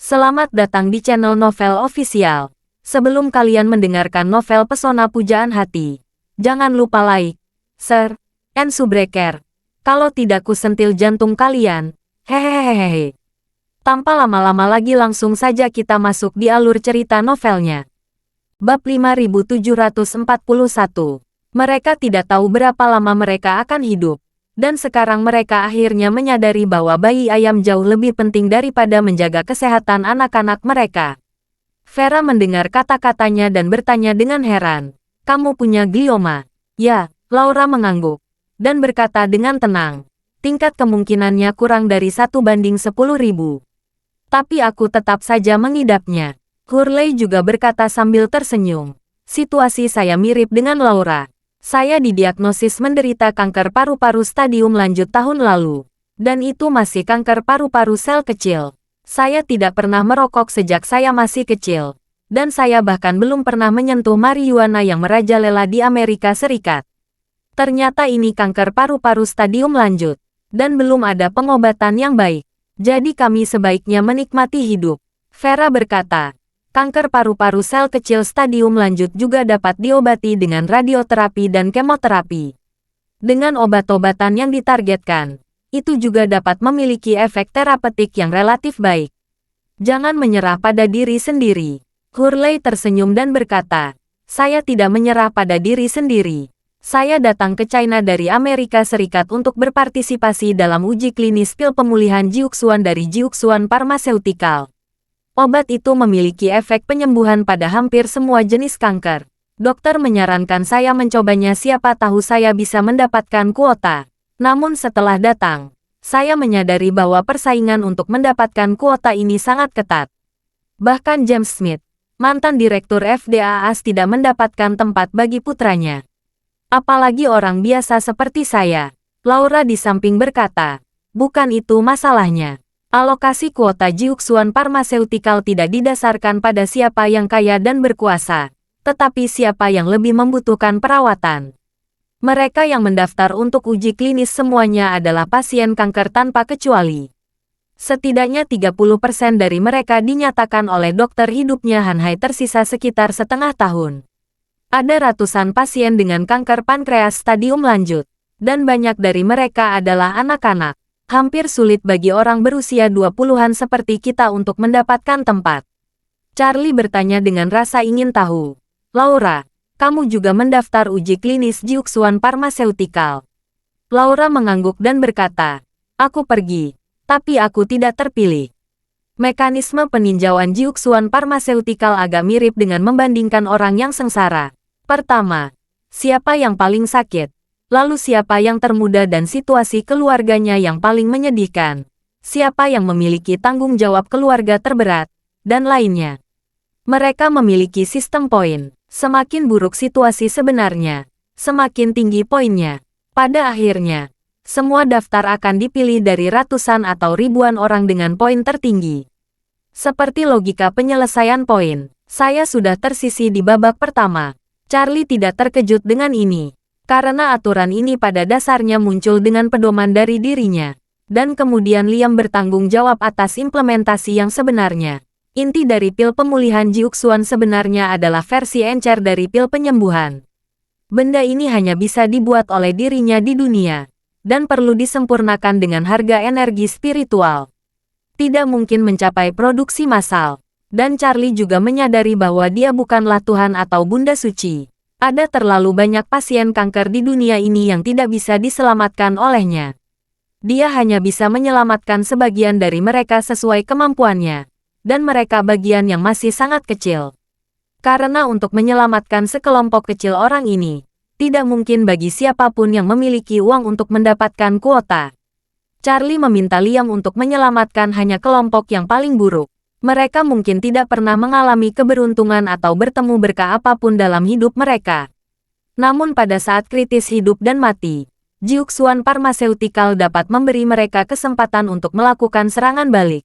Selamat datang di channel Novel Official. Sebelum kalian mendengarkan novel Pesona Pujaan Hati, jangan lupa like, share, and subscribe. Kalau tidak ku sentil jantung kalian. Hehehehe. Tanpa lama-lama lagi langsung saja kita masuk di alur cerita novelnya. Bab 5741. Mereka tidak tahu berapa lama mereka akan hidup. Dan sekarang mereka akhirnya menyadari bahwa bayi ayam jauh lebih penting daripada menjaga kesehatan anak-anak mereka. Vera mendengar kata-katanya dan bertanya dengan heran. Kamu punya glioma? Ya, Laura mengangguk. Dan berkata dengan tenang. Tingkat kemungkinannya kurang dari 1/10.000. Tapi aku tetap saja mengidapnya. Hurley juga berkata sambil tersenyum. Situasi saya mirip dengan Laura. Saya didiagnosis menderita kanker paru-paru stadium lanjut tahun lalu. Dan itu masih kanker paru-paru sel kecil. Saya tidak pernah merokok sejak saya masih kecil. Dan saya bahkan belum pernah menyentuh marijuana yang merajalela di Amerika Serikat. Ternyata ini kanker paru-paru stadium lanjut. Dan belum ada pengobatan yang baik. Jadi kami sebaiknya menikmati hidup. Vera berkata. Kanker paru-paru sel kecil stadium lanjut juga dapat diobati dengan radioterapi dan kemoterapi. Dengan obat-obatan yang ditargetkan, itu juga dapat memiliki efek terapeutik yang relatif baik. Jangan menyerah pada diri sendiri. Hurley tersenyum dan berkata, saya tidak menyerah pada diri sendiri. Saya datang ke China dari Amerika Serikat untuk berpartisipasi dalam uji klinis pil pemulihan Jiuxuan dari Jiuxuan Pharmaceutical. Obat itu memiliki efek penyembuhan pada hampir semua jenis kanker. Dokter menyarankan saya mencobanya, siapa tahu saya bisa mendapatkan kuota. Namun setelah datang, saya menyadari bahwa persaingan untuk mendapatkan kuota ini sangat ketat. Bahkan James Smith, mantan direktur FDAAS, tidak mendapatkan tempat bagi putranya. Apalagi orang biasa seperti saya. Laura di samping berkata, bukan itu masalahnya. Alokasi kuota Jiuxuan Pharmaceutical tidak didasarkan pada siapa yang kaya dan berkuasa, tetapi siapa yang lebih membutuhkan perawatan. Mereka yang mendaftar untuk uji klinis semuanya adalah pasien kanker tanpa kecuali. Setidaknya 30% dari mereka dinyatakan oleh dokter hidupnya Hanhai tersisa sekitar setengah tahun. Ada ratusan pasien dengan kanker pankreas stadium lanjut, dan banyak dari mereka adalah anak-anak. Hampir sulit bagi orang berusia 20-an seperti kita untuk mendapatkan tempat. Charlie bertanya dengan rasa ingin tahu. Laura, kamu juga mendaftar uji klinis Jiuxuan Pharmaceutical? Laura mengangguk dan berkata, aku pergi, tapi aku tidak terpilih. Mekanisme peninjauan Jiuxuan Pharmaceutical agak mirip dengan membandingkan orang yang sengsara. Pertama, siapa yang paling sakit? Lalu siapa yang termuda dan situasi keluarganya yang paling menyedihkan? Siapa yang memiliki tanggung jawab keluarga terberat? Dan lainnya. Mereka memiliki sistem poin. Semakin buruk situasi sebenarnya, semakin tinggi poinnya. Pada akhirnya, semua daftar akan dipilih dari ratusan atau ribuan orang dengan poin tertinggi. Seperti logika penyelesaian poin, saya sudah tersisi di babak pertama. Charlie tidak terkejut dengan ini. Karena aturan ini pada dasarnya muncul dengan pedoman dari dirinya. Dan kemudian Liam bertanggung jawab atas implementasi yang sebenarnya. Inti dari pil pemulihan Jiuxuan sebenarnya adalah versi encer dari pil penyembuhan. Benda ini hanya bisa dibuat oleh dirinya di dunia. Dan perlu disempurnakan dengan harga energi spiritual. Tidak mungkin mencapai produksi massal. Dan Charlie juga menyadari bahwa dia bukanlah Tuhan atau Bunda Suci. Ada terlalu banyak pasien kanker di dunia ini yang tidak bisa diselamatkan olehnya. Dia hanya bisa menyelamatkan sebagian dari mereka sesuai kemampuannya. Dan mereka bagian yang masih sangat kecil. Karena untuk menyelamatkan sekelompok kecil orang ini, tidak mungkin bagi siapapun yang memiliki uang untuk mendapatkan kuota. Charlie meminta Liam untuk menyelamatkan hanya kelompok yang paling buruk. Mereka mungkin tidak pernah mengalami keberuntungan atau bertemu berkah apapun dalam hidup mereka. Namun pada saat kritis hidup dan mati, Jiuxuan Pharmaceutical dapat memberi mereka kesempatan untuk melakukan serangan balik.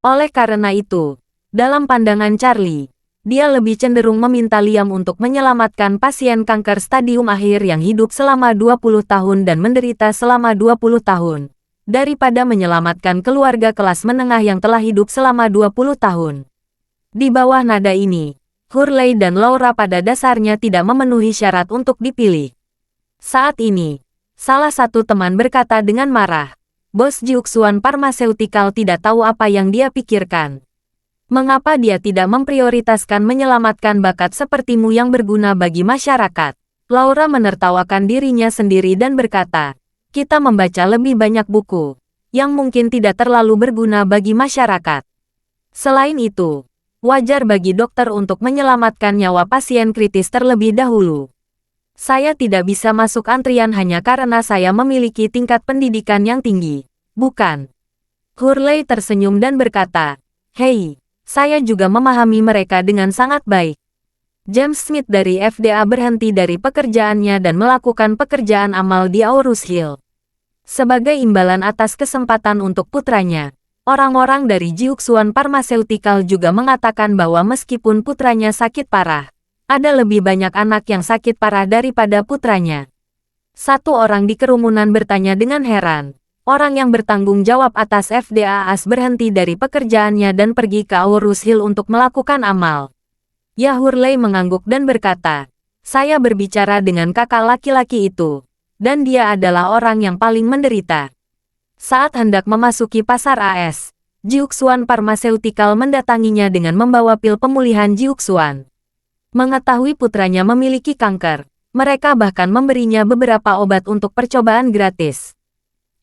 Oleh karena itu, dalam pandangan Charlie, dia lebih cenderung meminta Liam untuk menyelamatkan pasien kanker stadium akhir yang hidup selama 20 tahun dan menderita selama 20 tahun, daripada menyelamatkan keluarga kelas menengah yang telah hidup selama 20 tahun. Di bawah nada ini, Hurley dan Laura pada dasarnya tidak memenuhi syarat untuk dipilih. Saat ini, salah satu teman berkata dengan marah, Bos Jiuxuan Pharmaceutical tidak tahu apa yang dia pikirkan. Mengapa dia tidak memprioritaskan menyelamatkan bakat sepertimu yang berguna bagi masyarakat? Laura menertawakan dirinya sendiri dan berkata, kita membaca lebih banyak buku, yang mungkin tidak terlalu berguna bagi masyarakat. Selain itu, wajar bagi dokter untuk menyelamatkan nyawa pasien kritis terlebih dahulu. Saya tidak bisa masuk antrian hanya karena saya memiliki tingkat pendidikan yang tinggi, bukan? Hurley tersenyum dan berkata, hei, saya juga memahami mereka dengan sangat baik. James Smith dari FDA berhenti dari pekerjaannya dan melakukan pekerjaan amal di Aurus Hill. Sebagai imbalan atas kesempatan untuk putranya, orang-orang dari Jiuxuan Pharmaceutical juga mengatakan bahwa meskipun putranya sakit parah, ada lebih banyak anak yang sakit parah daripada putranya. Satu orang di kerumunan bertanya dengan heran. Orang yang bertanggung jawab atas FDAAS berhenti dari pekerjaannya dan pergi ke Aurus Hill untuk melakukan amal. Ya, Hurley mengangguk dan berkata, saya berbicara dengan kakak laki-laki itu. Dan dia adalah orang yang paling menderita. Saat hendak memasuki pasar AS, Jiuxuan Pharmaceutical mendatanginya dengan membawa pil pemulihan Jiuxuan. Mengetahui putranya memiliki kanker, mereka bahkan memberinya beberapa obat untuk percobaan gratis.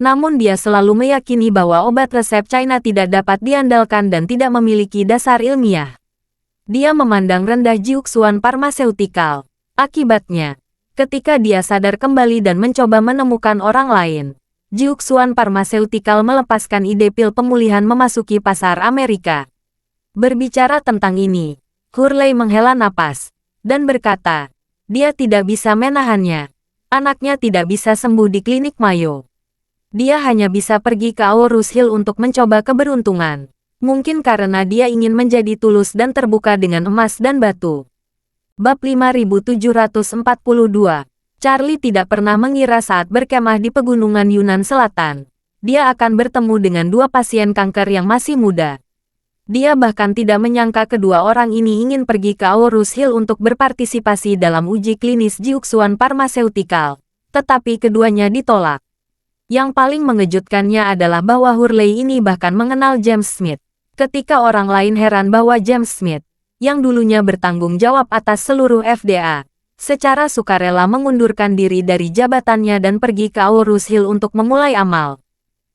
Namun dia selalu meyakini bahwa obat resep China tidak dapat diandalkan dan tidak memiliki dasar ilmiah. Dia memandang rendah Jiuxuan Pharmaceutical. Akibatnya, ketika dia sadar kembali dan mencoba menemukan orang lain, Jiuxuan Pharmaceutical melepaskan ide pil pemulihan memasuki pasar Amerika. Berbicara tentang ini, Hurley menghela napas dan berkata, dia tidak bisa menahannya. Anaknya tidak bisa sembuh di klinik Mayo. Dia hanya bisa pergi ke Aurus Hill untuk mencoba keberuntungan. Mungkin karena dia ingin menjadi tulus dan terbuka dengan emas dan batu. Bab 5742. Charlie tidak pernah mengira saat berkemah di pegunungan Yunnan Selatan, dia akan bertemu dengan dua pasien kanker yang masih muda. Dia bahkan tidak menyangka kedua orang ini ingin pergi ke Aurus Hill untuk berpartisipasi dalam uji klinis Jiuxuan Pharmaceutical, tetapi keduanya ditolak. Yang paling mengejutkannya adalah bahwa Hurley ini bahkan mengenal James Smith. Ketika orang lain heran bahwa James Smith, yang dulunya bertanggung jawab atas seluruh FDA, secara sukarela mengundurkan diri dari jabatannya dan pergi ke Aurus Hill untuk memulai amal.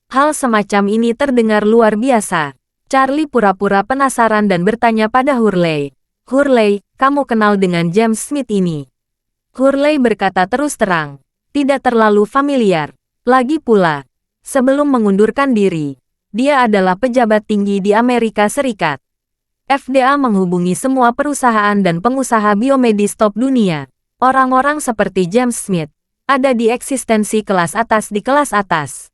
Hal semacam ini terdengar luar biasa. Charlie pura-pura penasaran dan bertanya pada Hurley, Hurley, kamu kenal dengan James Smith ini? Hurley berkata terus terang, tidak terlalu familiar. Lagi pula, sebelum mengundurkan diri, dia adalah pejabat tinggi di Amerika Serikat. FDA menghubungi semua perusahaan dan pengusaha biomedis top dunia. Orang-orang seperti James Smith ada di eksistensi kelas atas di kelas atas.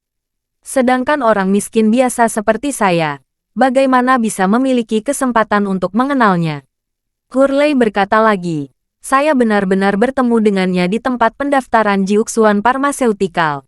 Sedangkan orang miskin biasa seperti saya, bagaimana bisa memiliki kesempatan untuk mengenalnya? Hurley berkata lagi, saya benar-benar bertemu dengannya di tempat pendaftaran Jiuxuan Pharmaceutical.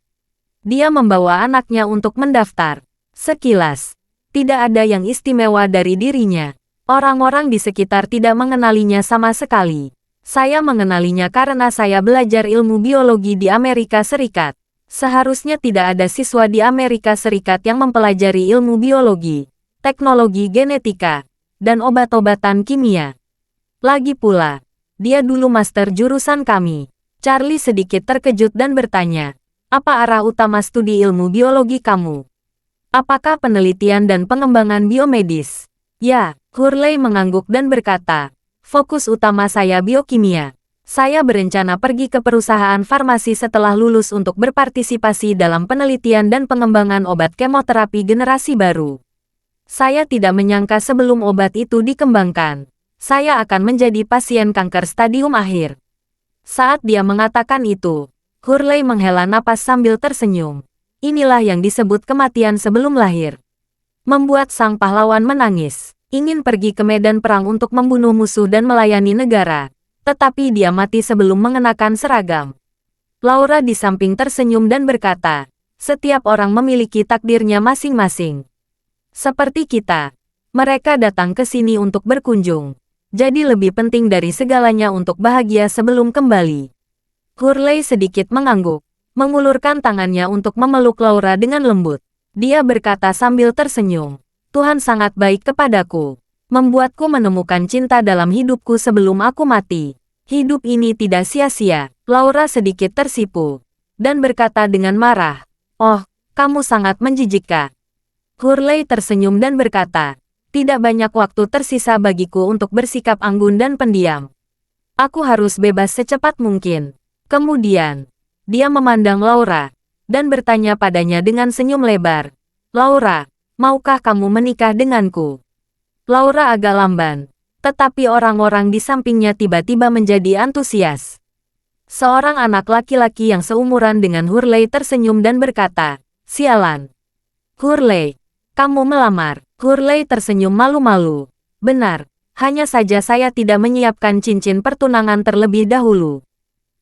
Dia membawa anaknya untuk mendaftar. Sekilas, tidak ada yang istimewa dari dirinya. Orang-orang di sekitar tidak mengenalinya sama sekali. Saya mengenalinya karena saya belajar ilmu biologi di Amerika Serikat. Seharusnya tidak ada siswa di Amerika Serikat yang mempelajari ilmu biologi, teknologi genetika, dan obat-obatan kimia. Lagi pula, dia dulu master jurusan kami. Charlie sedikit terkejut dan bertanya, apa arah utama studi ilmu biologi kamu? Apakah penelitian dan pengembangan biomedis? Ya, Hurley mengangguk dan berkata, fokus utama saya biokimia. Saya berencana pergi ke perusahaan farmasi setelah lulus untuk berpartisipasi dalam penelitian dan pengembangan obat kemoterapi generasi baru. Saya tidak menyangka sebelum obat itu dikembangkan, saya akan menjadi pasien kanker stadium akhir. Saat dia mengatakan itu, Hurley menghela napas sambil tersenyum. Inilah yang disebut kematian sebelum lahir. Membuat sang pahlawan menangis. Ingin pergi ke medan perang untuk membunuh musuh dan melayani negara, tetapi dia mati sebelum mengenakan seragam. Laura di samping tersenyum dan berkata, Setiap orang memiliki takdirnya masing-masing. Seperti kita, mereka datang ke sini untuk berkunjung. Jadi lebih penting dari segalanya untuk bahagia sebelum kembali. Hurley sedikit mengangguk, mengulurkan tangannya untuk memeluk Laura dengan lembut. Dia berkata sambil tersenyum, Tuhan sangat baik kepadaku. Membuatku menemukan cinta dalam hidupku sebelum aku mati. Hidup ini tidak sia-sia. Laura sedikit tersipu dan berkata dengan marah, Oh, kamu sangat menjijikkan. Hurley tersenyum dan berkata, tidak banyak waktu tersisa bagiku untuk bersikap anggun dan pendiam. Aku harus bebas secepat mungkin. Kemudian, dia memandang Laura dan bertanya padanya dengan senyum lebar. Laura, maukah kamu menikah denganku? Laura agak lamban, tetapi orang-orang di sampingnya tiba-tiba menjadi antusias. Seorang anak laki-laki yang seumuran dengan Hurley tersenyum dan berkata, Sialan. Hurley, kamu melamar. Hurley tersenyum malu-malu. Benar, hanya saja saya tidak menyiapkan cincin pertunangan terlebih dahulu.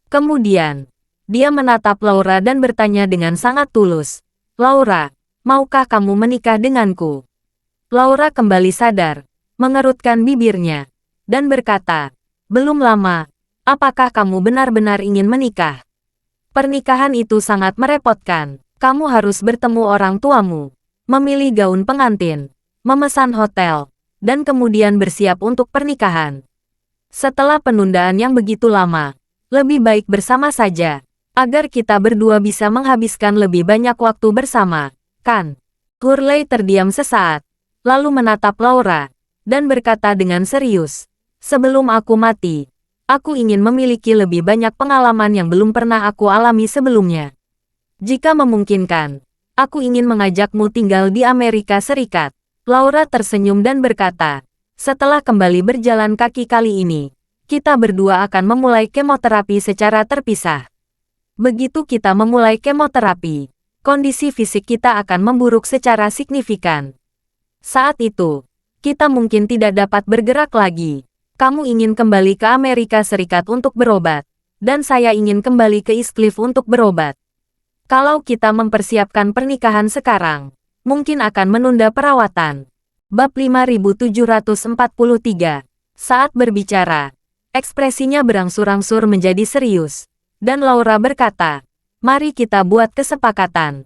Kemudian, dia menatap Laura dan bertanya dengan sangat tulus. Laura, maukah kamu menikah denganku? Laura kembali sadar, mengerutkan bibirnya, dan berkata, belum lama, apakah kamu benar-benar ingin menikah? Pernikahan itu sangat merepotkan. Kamu harus bertemu orang tuamu, memilih gaun pengantin, memesan hotel, dan kemudian bersiap untuk pernikahan. Setelah penundaan yang begitu lama, lebih baik bersama saja, agar kita berdua bisa menghabiskan lebih banyak waktu bersama, kan? Hurley terdiam sesaat, lalu menatap Laura, dan berkata dengan serius, sebelum aku mati, aku ingin memiliki lebih banyak pengalaman yang belum pernah aku alami sebelumnya. Jika memungkinkan, aku ingin mengajakmu tinggal di Amerika Serikat. Laura tersenyum dan berkata, setelah kembali berjalan kaki kali ini, kita berdua akan memulai kemoterapi secara terpisah. Begitu kita memulai kemoterapi, kondisi fisik kita akan memburuk secara signifikan. Saat itu, kita mungkin tidak dapat bergerak lagi. Kamu ingin kembali ke Amerika Serikat untuk berobat, dan saya ingin kembali ke East Cliff untuk berobat. Kalau kita mempersiapkan pernikahan sekarang, mungkin akan menunda perawatan. Bab 5743. Saat berbicara, ekspresinya berangsur-angsur menjadi serius, dan Laura berkata, mari kita buat kesepakatan.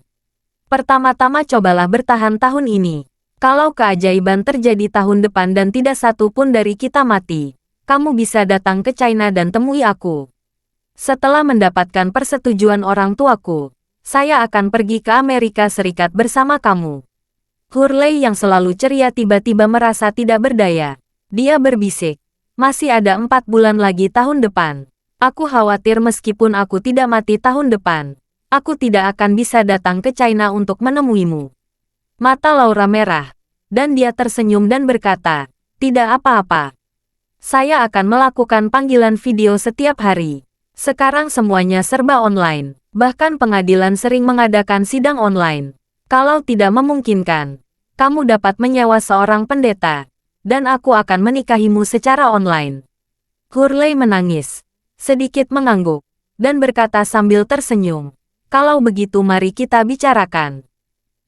Pertama-tama cobalah bertahan tahun ini. Kalau keajaiban terjadi tahun depan dan tidak satu pun dari kita mati, kamu bisa datang ke China dan temui aku. Setelah mendapatkan persetujuan orang tuaku, saya akan pergi ke Amerika Serikat bersama kamu. Hurley yang selalu ceria tiba-tiba merasa tidak berdaya. Dia berbisik, masih ada 4 bulan lagi tahun depan. Aku khawatir meskipun aku tidak mati tahun depan, aku tidak akan bisa datang ke China untuk menemuimu. Mata Laura merah, dan dia tersenyum dan berkata, tidak apa-apa. Saya akan melakukan panggilan video setiap hari. Sekarang semuanya serba online, bahkan pengadilan sering mengadakan sidang online. Kalau tidak memungkinkan, kamu dapat menyewa seorang pendeta, dan aku akan menikahimu secara online. Hurley menangis, sedikit mengangguk, dan berkata sambil tersenyum, kalau begitu mari kita bicarakan.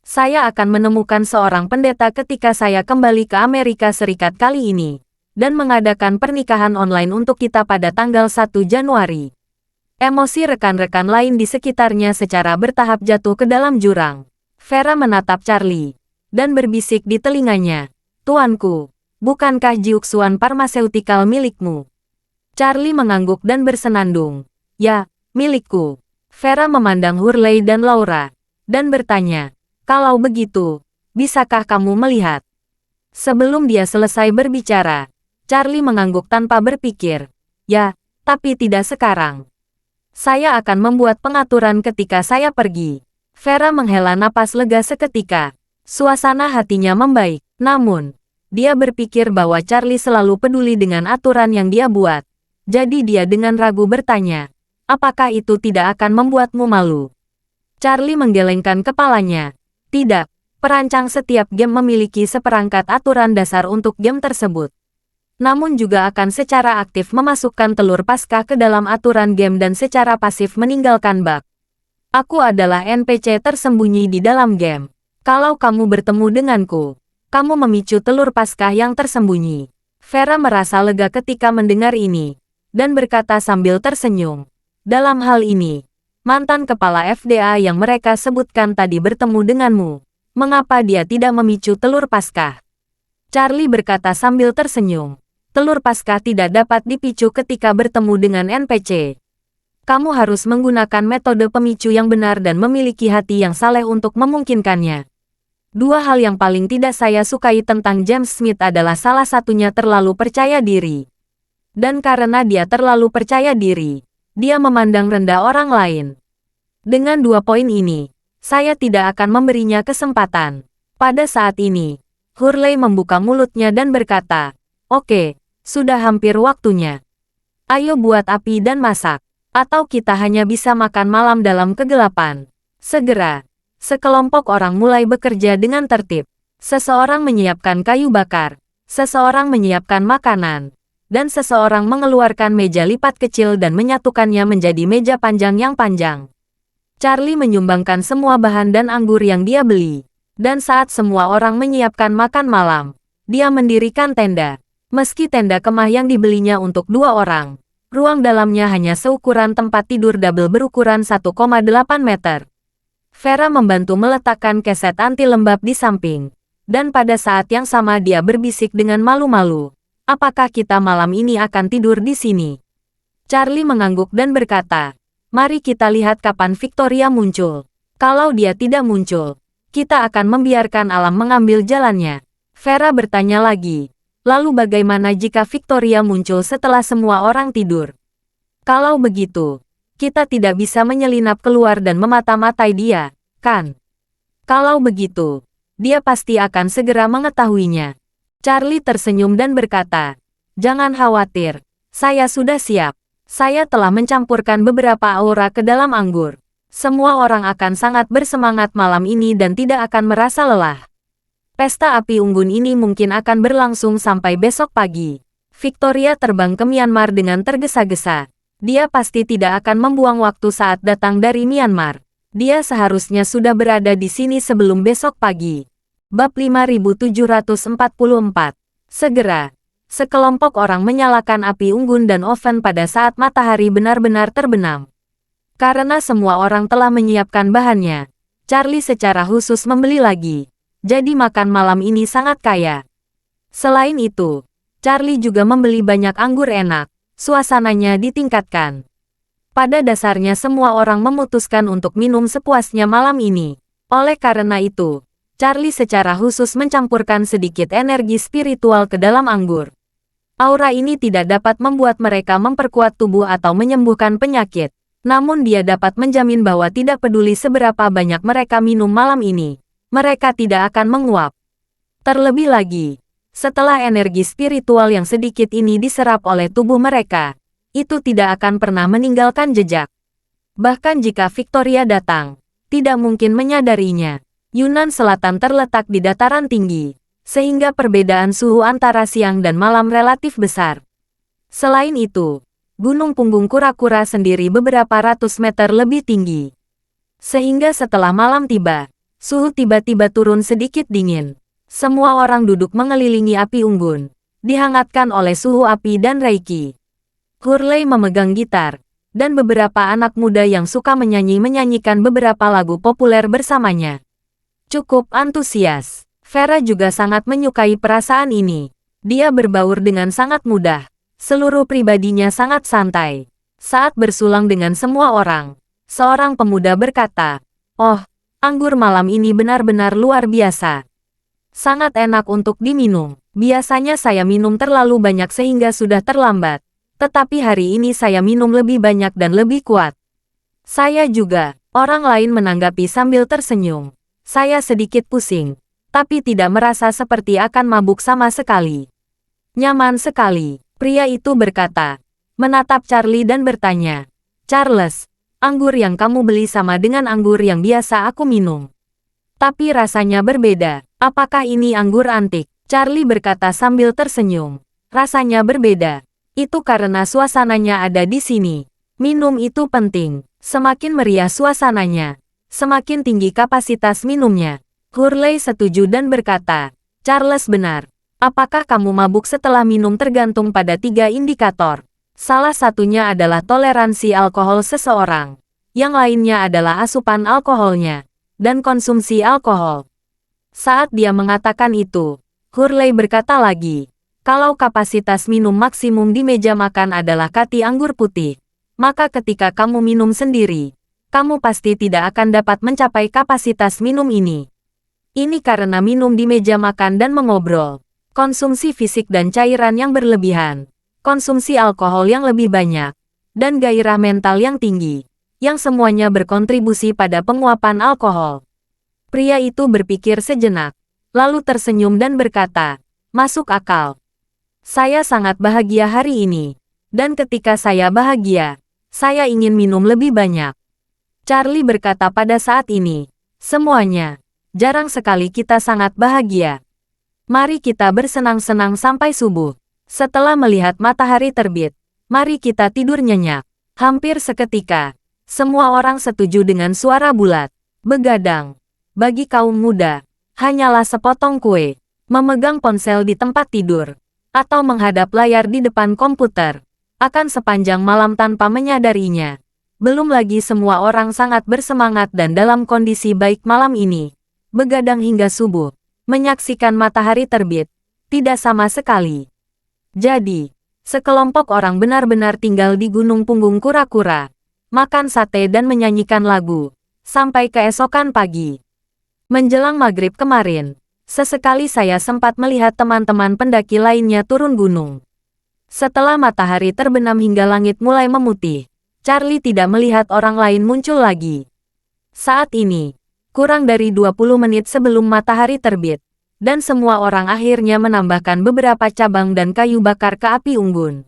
Saya akan menemukan seorang pendeta ketika saya kembali ke Amerika Serikat kali ini, dan mengadakan pernikahan online untuk kita pada tanggal 1 Januari. Emosi rekan-rekan lain di sekitarnya secara bertahap jatuh ke dalam jurang. Vera menatap Charlie, dan berbisik di telinganya, Tuanku, bukankah Jiuxuan Pharmaceutical milikmu? Charlie mengangguk dan bersenandung, ya, milikku. Vera memandang Hurley dan Laura, dan bertanya, kalau begitu, bisakah kamu melihat? Sebelum dia selesai berbicara, Charlie mengangguk tanpa berpikir. Ya, tapi tidak sekarang. Saya akan membuat pengaturan ketika saya pergi. Vera menghela napas lega seketika. Suasana hatinya membaik. Namun, dia berpikir bahwa Charlie selalu peduli dengan aturan yang dia buat. Jadi dia dengan ragu bertanya, apakah itu tidak akan membuatmu malu? Charlie menggelengkan kepalanya. Tidak, perancang setiap game memiliki seperangkat aturan dasar untuk game tersebut. Namun juga akan secara aktif memasukkan telur Paskah ke dalam aturan game dan secara pasif meninggalkan bug. Aku adalah NPC tersembunyi di dalam game. Kalau kamu bertemu denganku, kamu memicu telur Paskah yang tersembunyi. Vera merasa lega ketika mendengar ini, dan berkata sambil tersenyum. Dalam hal ini, mantan kepala FDA yang mereka sebutkan tadi bertemu denganmu. Mengapa dia tidak memicu telur Paskah? Charlie berkata sambil tersenyum. Telur Paskah tidak dapat dipicu ketika bertemu dengan NPC. Kamu harus menggunakan metode pemicu yang benar dan memiliki hati yang saleh untuk memungkinkannya. Dua hal yang paling tidak saya sukai tentang James Smith adalah salah satunya terlalu percaya diri. Dan karena dia terlalu percaya diri, dia memandang rendah orang lain. Dengan 2 poin ini, saya tidak akan memberinya kesempatan. Pada saat ini, Hurley membuka mulutnya dan berkata, "Oke, sudah hampir waktunya. Ayo buat api dan masak. Atau kita hanya bisa makan malam dalam kegelapan." Segera, sekelompok orang mulai bekerja dengan tertib. Seseorang menyiapkan kayu bakar, seseorang menyiapkan makanan, dan seseorang mengeluarkan meja lipat kecil dan menyatukannya menjadi meja panjang yang panjang. Charlie menyumbangkan semua bahan dan anggur yang dia beli. Dan saat semua orang menyiapkan makan malam, dia mendirikan tenda. Meski tenda kemah yang dibelinya untuk 2 orang, ruang dalamnya hanya seukuran tempat tidur double berukuran 1,8 meter. Vera membantu meletakkan keset anti lembab di samping. Dan pada saat yang sama dia berbisik dengan malu-malu, "Apakah kita malam ini akan tidur di sini?" Charlie mengangguk dan berkata, "Mari kita lihat kapan Victoria muncul. Kalau dia tidak muncul, kita akan membiarkan alam mengambil jalannya." Vera bertanya lagi, "Lalu bagaimana jika Victoria muncul setelah semua orang tidur? Kalau begitu, kita tidak bisa menyelinap keluar dan memata-matai dia, kan? Kalau begitu, dia pasti akan segera mengetahuinya." Charlie tersenyum dan berkata, "Jangan khawatir, saya sudah siap. Saya telah mencampurkan beberapa aura ke dalam anggur. Semua orang akan sangat bersemangat malam ini dan tidak akan merasa lelah. Pesta api unggun ini mungkin akan berlangsung sampai besok pagi." Victoria terbang ke Myanmar dengan tergesa-gesa. Dia pasti tidak akan membuang waktu saat datang dari Myanmar. Dia seharusnya sudah berada di sini sebelum besok pagi. Bab 5744. Segera, sekelompok orang menyalakan api unggun dan oven pada saat matahari benar-benar terbenam. Karena semua orang telah menyiapkan bahannya, Charlie secara khusus membeli lagi. Jadi makan malam ini sangat kaya. Selain itu, Charlie juga membeli banyak anggur enak. Suasananya ditingkatkan. Pada dasarnya semua orang memutuskan untuk minum sepuasnya malam ini. Oleh karena itu, Charlie secara khusus mencampurkan sedikit energi spiritual ke dalam anggur. Aura ini tidak dapat membuat mereka memperkuat tubuh atau menyembuhkan penyakit. Namun dia dapat menjamin bahwa tidak peduli seberapa banyak mereka minum malam ini, mereka tidak akan menguap. Terlebih lagi, setelah energi spiritual yang sedikit ini diserap oleh tubuh mereka, itu tidak akan pernah meninggalkan jejak. Bahkan jika Victoria datang, tidak mungkin menyadarinya. Yunnan Selatan terletak di dataran tinggi, sehingga perbedaan suhu antara siang dan malam relatif besar. Selain itu, Gunung Punggung Kura-Kura sendiri beberapa ratus meter lebih tinggi. Sehingga setelah malam tiba, suhu tiba-tiba turun sedikit dingin. Semua orang duduk mengelilingi api unggun, dihangatkan oleh suhu api dan reiki. Hurley memegang gitar, dan beberapa anak muda yang suka menyanyikan beberapa lagu populer bersamanya. Cukup antusias. Vera juga sangat menyukai perasaan ini. Dia berbaur dengan sangat mudah. Seluruh pribadinya sangat santai. Saat bersulang dengan semua orang, seorang pemuda berkata, "Oh, anggur malam ini benar-benar luar biasa. Sangat enak untuk diminum. Biasanya saya minum terlalu banyak sehingga sudah terlambat. Tetapi hari ini saya minum lebih banyak dan lebih kuat." "Saya juga," orang lain menanggapi sambil tersenyum. "Saya sedikit pusing, tapi tidak merasa seperti akan mabuk sama sekali." "Nyaman sekali," pria itu berkata, menatap Charlie dan bertanya, "Charles, anggur yang kamu beli sama dengan anggur yang biasa aku minum. Tapi rasanya berbeda. Apakah ini anggur antik?" Charlie berkata sambil tersenyum. "Rasanya berbeda. Itu karena suasananya ada di sini. Minum itu penting. Semakin meriah suasananya, semakin tinggi kapasitas minumnya. Hurley setuju dan berkata, Charles benar. Apakah kamu mabuk setelah minum tergantung pada 3 indikator. Salah satunya adalah toleransi alkohol seseorang. Yang lainnya adalah asupan alkoholnya dan konsumsi alkohol. Saat dia mengatakan itu, Hurley berkata lagi, kalau kapasitas minum maksimum di meja makan adalah kati anggur putih, maka ketika kamu minum sendiri, kamu pasti tidak akan dapat mencapai kapasitas minum ini. Ini karena minum di meja makan dan mengobrol, konsumsi fisik dan cairan yang berlebihan, konsumsi alkohol yang lebih banyak, dan gairah mental yang tinggi, yang semuanya berkontribusi pada penguapan alkohol. Pria itu berpikir sejenak, lalu tersenyum dan berkata, masuk akal. Saya sangat bahagia hari ini, dan ketika saya bahagia, saya ingin minum lebih banyak. Charlie berkata pada saat ini, semuanya, jarang sekali kita sangat bahagia. Mari kita bersenang-senang sampai subuh. Setelah melihat matahari terbit, mari kita tidur nyenyak. Hampir seketika, semua orang setuju dengan suara bulat. Begadang, bagi kaum muda, hanyalah sepotong kue, memegang ponsel di tempat tidur, atau menghadap layar di depan komputer, akan sepanjang malam tanpa menyadarinya. Belum lagi semua orang sangat bersemangat dan dalam kondisi baik malam ini. Begadang hingga subuh, menyaksikan matahari terbit, tidak sama sekali. Jadi, sekelompok orang benar-benar tinggal di gunung punggung kura-kura, makan sate dan menyanyikan lagu, sampai keesokan pagi. Menjelang maghrib kemarin, sesekali saya sempat melihat teman-teman pendaki lainnya turun gunung. Setelah matahari terbenam hingga langit mulai memutih, Charlie tidak melihat orang lain muncul lagi. Saat ini, kurang dari 20 menit sebelum matahari terbit, dan semua orang akhirnya menambahkan beberapa cabang dan kayu bakar ke api unggun.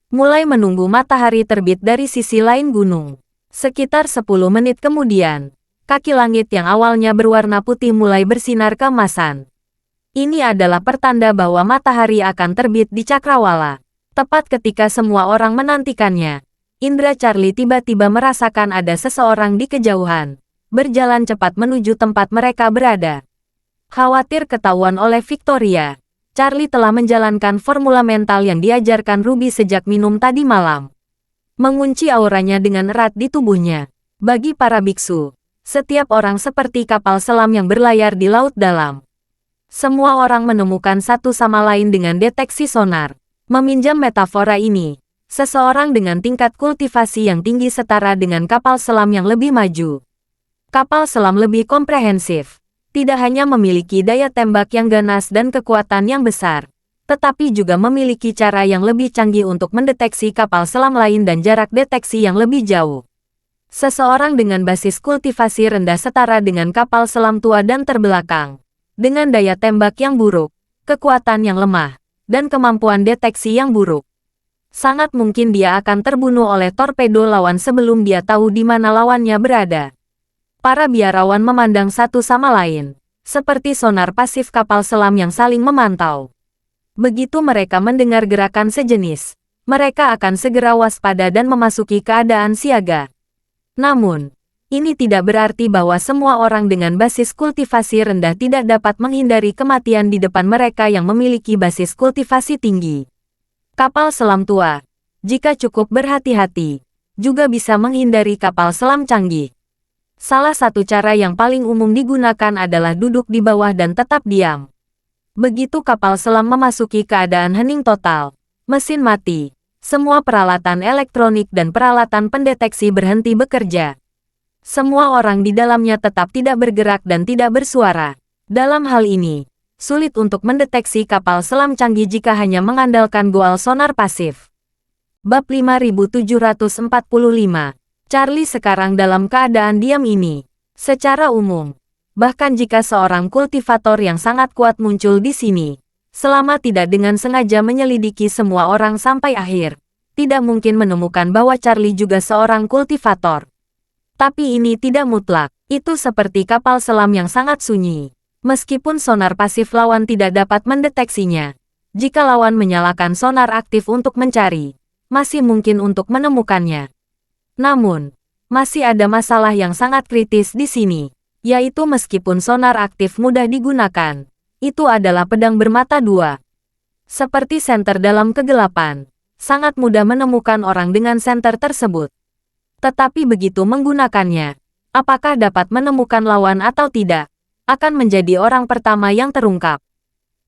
Mulai menunggu matahari terbit dari sisi lain gunung. Sekitar 10 menit kemudian, kaki langit yang awalnya berwarna putih mulai bersinar keemasan. Ini adalah pertanda bahwa matahari akan terbit di Cakrawala. Tepat ketika semua orang menantikannya, indera Charlie tiba-tiba merasakan ada seseorang di kejauhan, berjalan cepat menuju tempat mereka berada. Khawatir ketahuan oleh Victoria, Charlie telah menjalankan formula mental yang diajarkan Ruby sejak minum tadi malam. Mengunci auranya dengan erat di tubuhnya. Bagi para biksu, setiap orang seperti kapal selam yang berlayar di laut dalam. Semua orang menemukan satu sama lain dengan deteksi sonar. Meminjam metafora ini, seseorang dengan tingkat kultivasi yang tinggi setara dengan kapal selam yang lebih maju. Kapal selam lebih komprehensif. Tidak hanya memiliki daya tembak yang ganas dan kekuatan yang besar, tetapi juga memiliki cara yang lebih canggih untuk mendeteksi kapal selam lain dan jarak deteksi yang lebih jauh. Seseorang dengan basis kultivasi rendah setara dengan kapal selam tua dan terbelakang, dengan daya tembak yang buruk, kekuatan yang lemah, dan kemampuan deteksi yang buruk. Sangat mungkin dia akan terbunuh oleh torpedo lawan sebelum dia tahu di mana lawannya berada. Para biarawan memandang satu sama lain, seperti sonar pasif kapal selam yang saling memantau. Begitu mereka mendengar gerakan sejenis, mereka akan segera waspada dan memasuki keadaan siaga. Namun, ini tidak berarti bahwa semua orang dengan basis kultivasi rendah tidak dapat menghindari kematian di depan mereka yang memiliki basis kultivasi tinggi. Kapal selam tua, jika cukup berhati-hati, juga bisa menghindari kapal selam canggih. Salah satu cara yang paling umum digunakan adalah duduk di bawah dan tetap diam. Begitu kapal selam memasuki keadaan hening total, mesin mati, semua peralatan elektronik dan peralatan pendeteksi berhenti bekerja. Semua orang di dalamnya tetap tidak bergerak dan tidak bersuara. Dalam hal ini, sulit untuk mendeteksi kapal selam canggih jika hanya mengandalkan goal sonar pasif. Bab 5745. Charlie sekarang dalam keadaan diam ini. Secara umum, bahkan jika seorang kultivator yang sangat kuat muncul di sini, selama tidak dengan sengaja menyelidiki semua orang sampai akhir, tidak mungkin menemukan bahwa Charlie juga seorang kultivator. Tapi ini tidak mutlak, itu seperti kapal selam yang sangat sunyi. Meskipun sonar pasif lawan tidak dapat mendeteksinya, jika lawan menyalakan sonar aktif untuk mencari, masih mungkin untuk menemukannya. Namun, Masih ada masalah yang sangat kritis di sini, yaitu meskipun sonar aktif mudah digunakan, itu adalah pedang bermata dua. Seperti senter dalam kegelapan, sangat mudah menemukan orang dengan senter tersebut. Tetapi begitu menggunakannya, apakah dapat menemukan lawan atau tidak, akan menjadi orang pertama yang terungkap.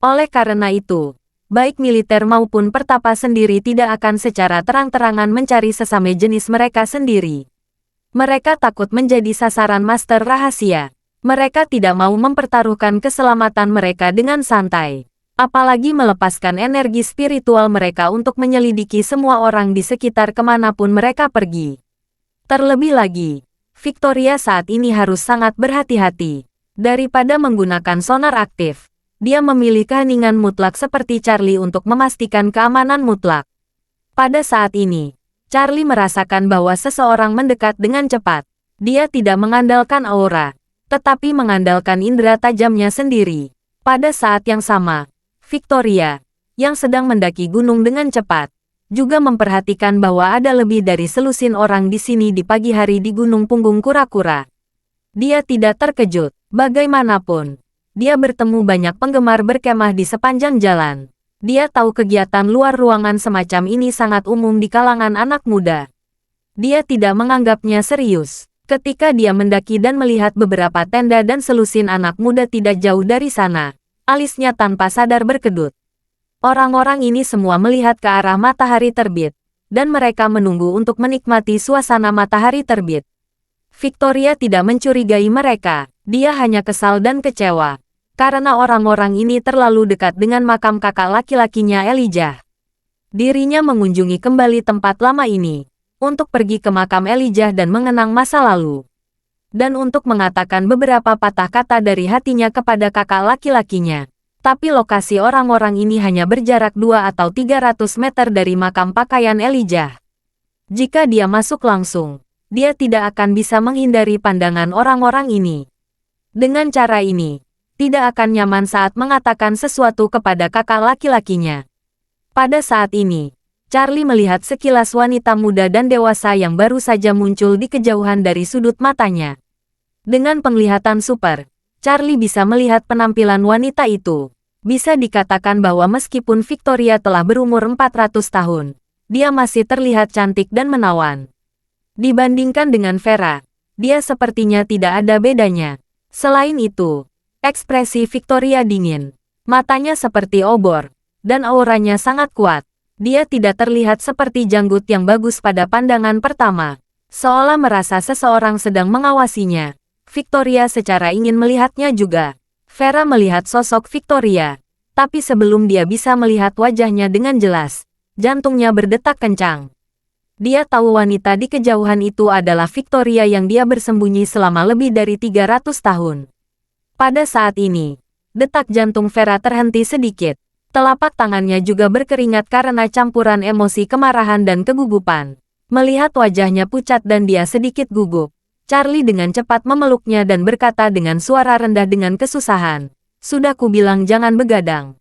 Oleh karena itu, baik militer maupun pertapa sendiri tidak akan secara terang-terangan mencari sesama jenis mereka sendiri. Mereka takut menjadi sasaran master rahasia. Mereka tidak mau mempertaruhkan keselamatan mereka dengan santai. Apalagi melepaskan energi spiritual mereka untuk menyelidiki semua orang di sekitar kemanapun mereka pergi. Terlebih lagi, Victoria saat ini harus sangat berhati-hati. Daripada menggunakan sonar aktif, dia memilih keheningan mutlak seperti Charlie untuk memastikan keamanan mutlak. Pada saat ini, Charlie merasakan bahwa seseorang mendekat dengan cepat. Dia tidak mengandalkan aura, tetapi mengandalkan indera tajamnya sendiri. Pada saat yang sama, Victoria, yang sedang mendaki gunung dengan cepat, juga memperhatikan bahwa ada lebih dari selusin orang di sini di pagi hari di Gunung Punggung Kura-Kura. Dia tidak terkejut, bagaimanapun. Dia bertemu banyak penggemar berkemah di sepanjang jalan. Dia tahu kegiatan luar ruangan semacam ini sangat umum di kalangan anak muda. Dia tidak menganggapnya serius. Ketika dia mendaki dan melihat beberapa tenda dan selusin anak muda tidak jauh dari sana, alisnya tanpa sadar berkedut. Orang-orang ini semua melihat ke arah matahari terbit, dan mereka menunggu untuk menikmati suasana matahari terbit. Victoria tidak mencurigai mereka, dia hanya kesal dan kecewa, karena orang-orang ini terlalu dekat dengan makam kakak laki-lakinya Elijah. Dirinya mengunjungi kembali tempat lama ini, untuk pergi ke makam Elijah dan mengenang masa lalu. Dan untuk mengatakan beberapa patah kata dari hatinya kepada kakak laki-lakinya. Tapi lokasi orang-orang ini hanya berjarak 2 atau 300 meter dari makam pakaian Elijah. Jika dia masuk langsung, dia tidak akan bisa menghindari pandangan orang-orang ini. Dengan cara ini, tidak akan nyaman saat mengatakan sesuatu kepada kakak laki-lakinya. Pada saat ini, Charlie melihat sekilas wanita muda dan dewasa yang baru saja muncul di kejauhan dari sudut matanya. Dengan penglihatan super, Charlie bisa melihat penampilan wanita itu. Bisa dikatakan bahwa meskipun Victoria telah berumur 400 tahun, dia masih terlihat cantik dan menawan. Dibandingkan dengan Vera, dia sepertinya tidak ada bedanya. Selain itu, ekspresi Victoria dingin, matanya seperti obor, dan auranya sangat kuat. Dia tidak terlihat seperti janggut yang bagus pada pandangan pertama, seolah merasa seseorang sedang mengawasinya. Victoria secara ingin melihatnya juga. Vera melihat sosok Victoria, tapi sebelum dia bisa melihat wajahnya dengan jelas, jantungnya berdetak kencang. Dia tahu wanita di kejauhan itu adalah Victoria yang dia bersembunyi selama lebih dari 300 tahun. Pada saat ini, detak jantung Vera terhenti sedikit. Telapak tangannya juga berkeringat karena campuran emosi kemarahan dan kegugupan. Melihat wajahnya pucat dan dia sedikit gugup, Charlie dengan cepat memeluknya dan berkata dengan suara rendah dengan kesusahan, "Sudah kubilang jangan begadang.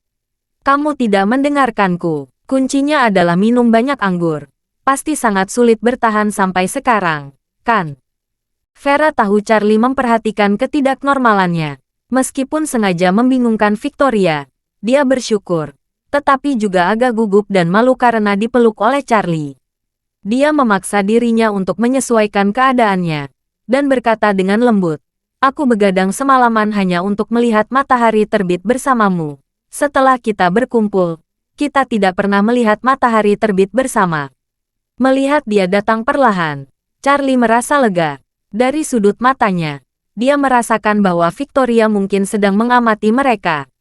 Kamu tidak mendengarkanku. Kuncinya adalah minum banyak anggur. Pasti sangat sulit bertahan sampai sekarang, kan?" Vera tahu Charlie memperhatikan ketidaknormalannya. Meskipun sengaja membingungkan Victoria, dia bersyukur, tetapi juga agak gugup dan malu karena dipeluk oleh Charlie. Dia memaksa dirinya untuk menyesuaikan keadaannya, dan berkata dengan lembut, "Aku begadang semalaman hanya untuk melihat matahari terbit bersamamu. Setelah kita berkumpul, kita tidak pernah melihat matahari terbit bersama." Melihat dia datang perlahan, Charlie merasa lega. Dari sudut matanya, dia merasakan bahwa Victoria mungkin sedang mengamati mereka.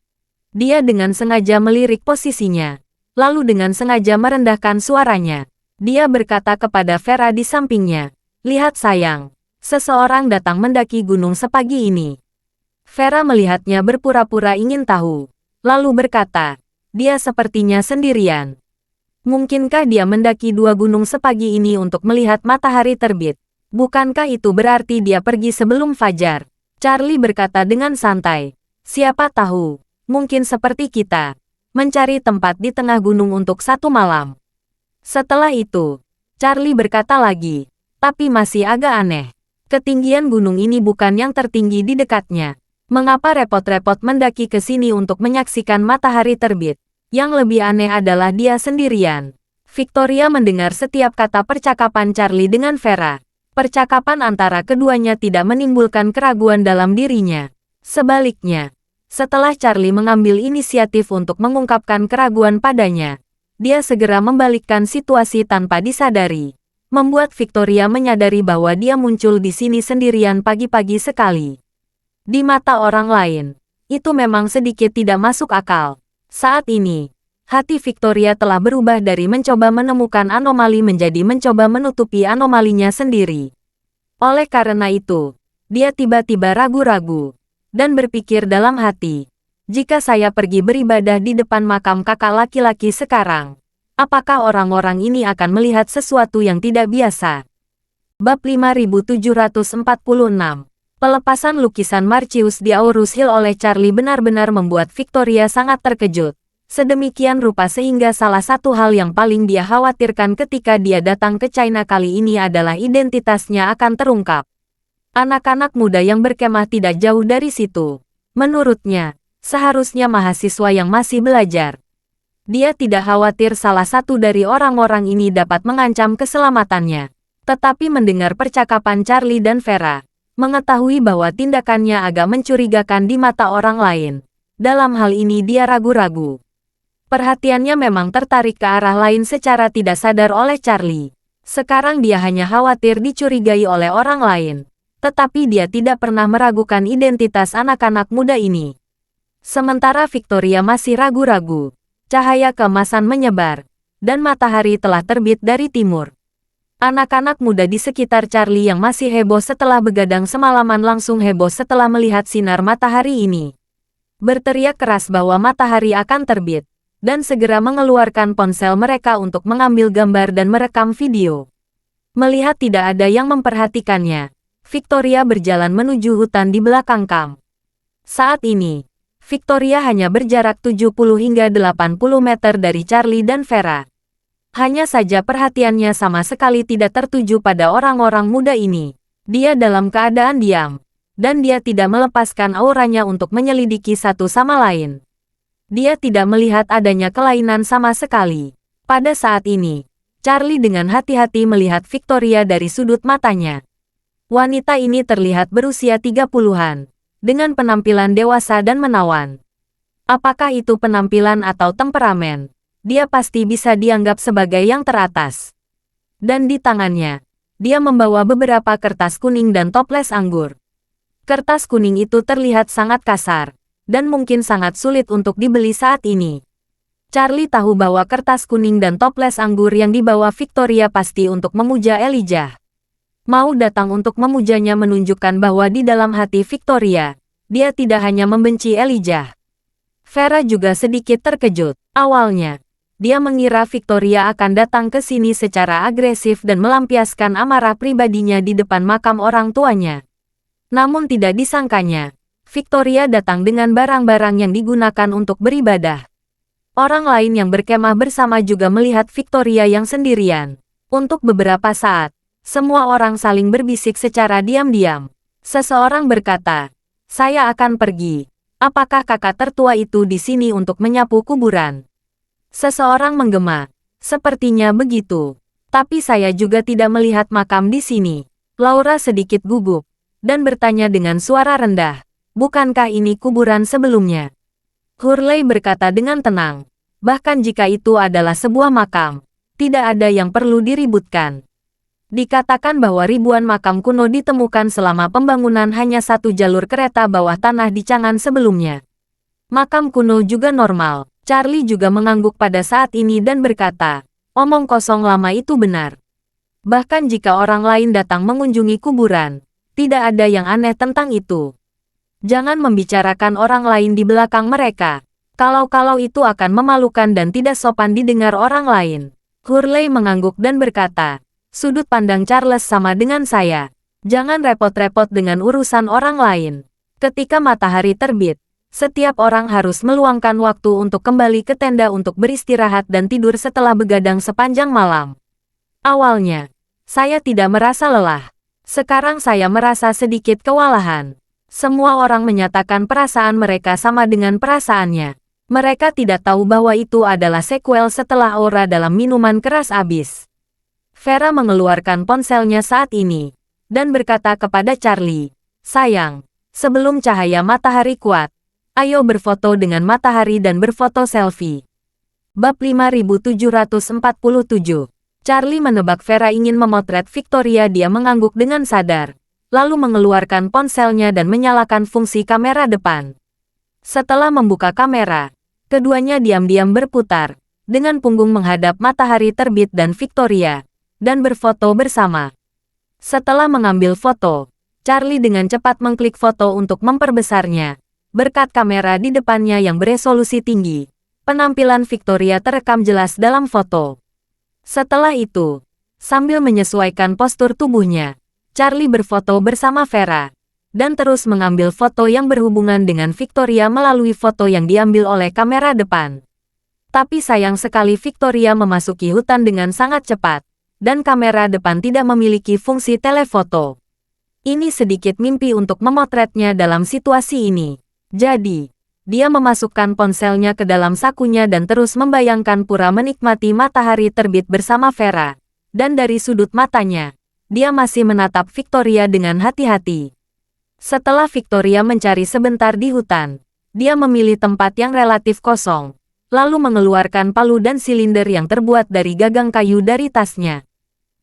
Dia dengan sengaja melirik posisinya, lalu dengan sengaja merendahkan suaranya. Dia berkata kepada Vera di sampingnya, "Lihat sayang, seseorang datang mendaki gunung sepagi ini." Vera melihatnya berpura-pura ingin tahu, lalu berkata, "Dia sepertinya sendirian. Mungkinkah dia mendaki 2 gunung sepagi ini untuk melihat matahari terbit? Bukankah itu berarti dia pergi sebelum fajar?" Charlie berkata dengan santai, "Siapa tahu. Mungkin seperti kita, mencari tempat di tengah gunung untuk 1 malam." Setelah itu, Charlie berkata lagi, Tapi masih agak aneh. Ketinggian gunung ini bukan yang tertinggi di dekatnya. Mengapa repot-repot mendaki ke sini untuk menyaksikan matahari terbit? Yang lebih aneh adalah dia sendirian. Victoria mendengar setiap kata percakapan Charlie dengan Vera. Percakapan antara keduanya tidak menimbulkan keraguan dalam dirinya. Sebaliknya, setelah Charlie mengambil inisiatif untuk mengungkapkan keraguan padanya, dia segera membalikkan situasi tanpa disadari. Membuat Victoria menyadari bahwa dia muncul di sini sendirian pagi-pagi sekali. Di mata orang lain, itu memang sedikit tidak masuk akal. Saat ini, hati Victoria telah berubah dari mencoba menemukan anomali menjadi mencoba menutupi anomalinya sendiri. Oleh karena itu, dia tiba-tiba ragu-ragu dan berpikir dalam hati, jika saya pergi beribadah di depan makam kakak laki-laki sekarang, apakah orang-orang ini akan melihat sesuatu yang tidak biasa? Bab 5746. Pelepasan lukisan Marcius di Aurus Hill oleh Charlie benar-benar membuat Victoria sangat terkejut. Sedemikian rupa sehingga salah satu hal yang paling dia khawatirkan ketika dia datang ke China kali ini adalah identitasnya akan terungkap. Anak-anak muda yang berkemah tidak jauh dari situ. Menurutnya, seharusnya mahasiswa yang masih belajar. Dia tidak khawatir salah satu dari orang-orang ini dapat mengancam keselamatannya. Tetapi mendengar percakapan Charlie dan Vera, mengetahui bahwa tindakannya agak mencurigakan di mata orang lain. Dalam hal ini dia ragu-ragu. Perhatiannya memang tertarik ke arah lain secara tidak sadar oleh Charlie. Sekarang dia hanya khawatir dicurigai oleh orang lain. Tetapi dia tidak pernah meragukan identitas anak-anak muda ini. Sementara Victoria masih ragu-ragu. Cahaya keemasan menyebar, dan matahari telah terbit dari timur. Anak-anak muda di sekitar Charlie yang masih heboh setelah begadang semalaman langsung heboh setelah melihat sinar matahari ini. Berteriak keras bahwa matahari akan terbit, dan segera mengeluarkan ponsel mereka untuk mengambil gambar dan merekam video. Melihat tidak ada yang memperhatikannya, Victoria berjalan menuju hutan di belakang kamp. Saat ini, Victoria hanya berjarak 70 hingga 80 meter dari Charlie dan Vera. Hanya saja perhatiannya sama sekali tidak tertuju pada orang-orang muda ini. Dia dalam keadaan diam, dan dia tidak melepaskan auranya untuk menyelidiki satu sama lain. Dia tidak melihat adanya kelainan sama sekali. Pada saat ini, Charlie dengan hati-hati melihat Victoria dari sudut matanya. Wanita ini terlihat berusia 30-an. Dengan penampilan dewasa dan menawan. Apakah itu penampilan atau temperamen? Dia pasti bisa dianggap sebagai yang teratas. Dan di tangannya, dia membawa beberapa kertas kuning dan toples anggur. Kertas kuning itu terlihat sangat kasar, dan mungkin sangat sulit untuk dibeli saat ini. Charlie tahu bahwa kertas kuning dan toples anggur yang dibawa Victoria pasti untuk memuja Elijah. Mau datang untuk memujanya menunjukkan bahwa di dalam hati Victoria, dia tidak hanya membenci Elijah. Vera juga sedikit terkejut. Awalnya, dia mengira Victoria akan datang ke sini secara agresif dan melampiaskan amarah pribadinya di depan makam orang tuanya. Namun tidak disangkanya, Victoria datang dengan barang-barang yang digunakan untuk beribadah. Orang lain yang berkemah bersama juga melihat Victoria yang sendirian. Untuk beberapa saat, semua orang saling berbisik secara diam-diam. Seseorang berkata, "Saya akan pergi. Apakah kakak tertua itu di sini untuk menyapu kuburan?" Seseorang menggema, "Sepertinya begitu. Tapi saya juga tidak melihat makam di sini." Laura sedikit gugup, dan bertanya dengan suara rendah, "Bukankah ini kuburan sebelumnya?" Hurley berkata dengan tenang, "Bahkan jika itu adalah sebuah makam, tidak ada yang perlu diributkan." Dikatakan bahwa ribuan makam kuno ditemukan selama pembangunan hanya satu jalur kereta bawah tanah di Chang'an sebelumnya. Makam kuno juga normal. Charlie juga mengangguk pada saat ini dan berkata, "Omong kosong lama itu benar. Bahkan jika orang lain datang mengunjungi kuburan, tidak ada yang aneh tentang itu. Jangan membicarakan orang lain di belakang mereka. Kalau itu akan memalukan dan tidak sopan didengar orang lain." Hurley mengangguk dan berkata, "Sudut pandang Charles sama dengan saya. Jangan repot-repot dengan urusan orang lain. Ketika matahari terbit, setiap orang harus meluangkan waktu untuk kembali ke tenda untuk beristirahat dan tidur setelah begadang sepanjang malam." Awalnya, Saya tidak merasa lelah. Sekarang saya merasa sedikit kewalahan. Semua orang menyatakan perasaan mereka sama dengan perasaannya. Mereka tidak tahu bahwa itu adalah sequel setelah aura dalam minuman keras habis. Vera mengeluarkan ponselnya saat ini dan berkata kepada Charlie, "Sayang, sebelum cahaya matahari kuat, ayo berfoto dengan matahari dan berfoto selfie." Bab 5747. Charlie menebak Vera ingin memotret Victoria. Dia mengangguk dengan sadar, lalu mengeluarkan ponselnya dan menyalakan fungsi kamera depan. Setelah membuka kamera, keduanya diam-diam berputar, dengan punggung menghadap matahari terbit dan Victoria, dan berfoto bersama. Setelah mengambil foto, Charlie dengan cepat mengklik foto untuk memperbesarnya. Berkat kamera di depannya yang beresolusi tinggi, penampilan Victoria terekam jelas dalam foto. Setelah itu, sambil menyesuaikan postur tubuhnya, Charlie berfoto bersama Vera, dan terus mengambil foto yang berhubungan dengan Victoria melalui foto yang diambil oleh kamera depan. Tapi sayang sekali Victoria memasuki hutan dengan sangat cepat, dan kamera depan tidak memiliki fungsi telefoto. Ini sedikit mimpi untuk memotretnya dalam situasi ini. Jadi, dia memasukkan ponselnya ke dalam sakunya dan terus membayangkan pura menikmati matahari terbit bersama Vera. Dan dari sudut matanya, dia masih menatap Victoria dengan hati-hati. Setelah Victoria mencari sebentar di hutan, dia memilih tempat yang relatif kosong, lalu mengeluarkan palu dan silinder yang terbuat dari gagang kayu dari tasnya.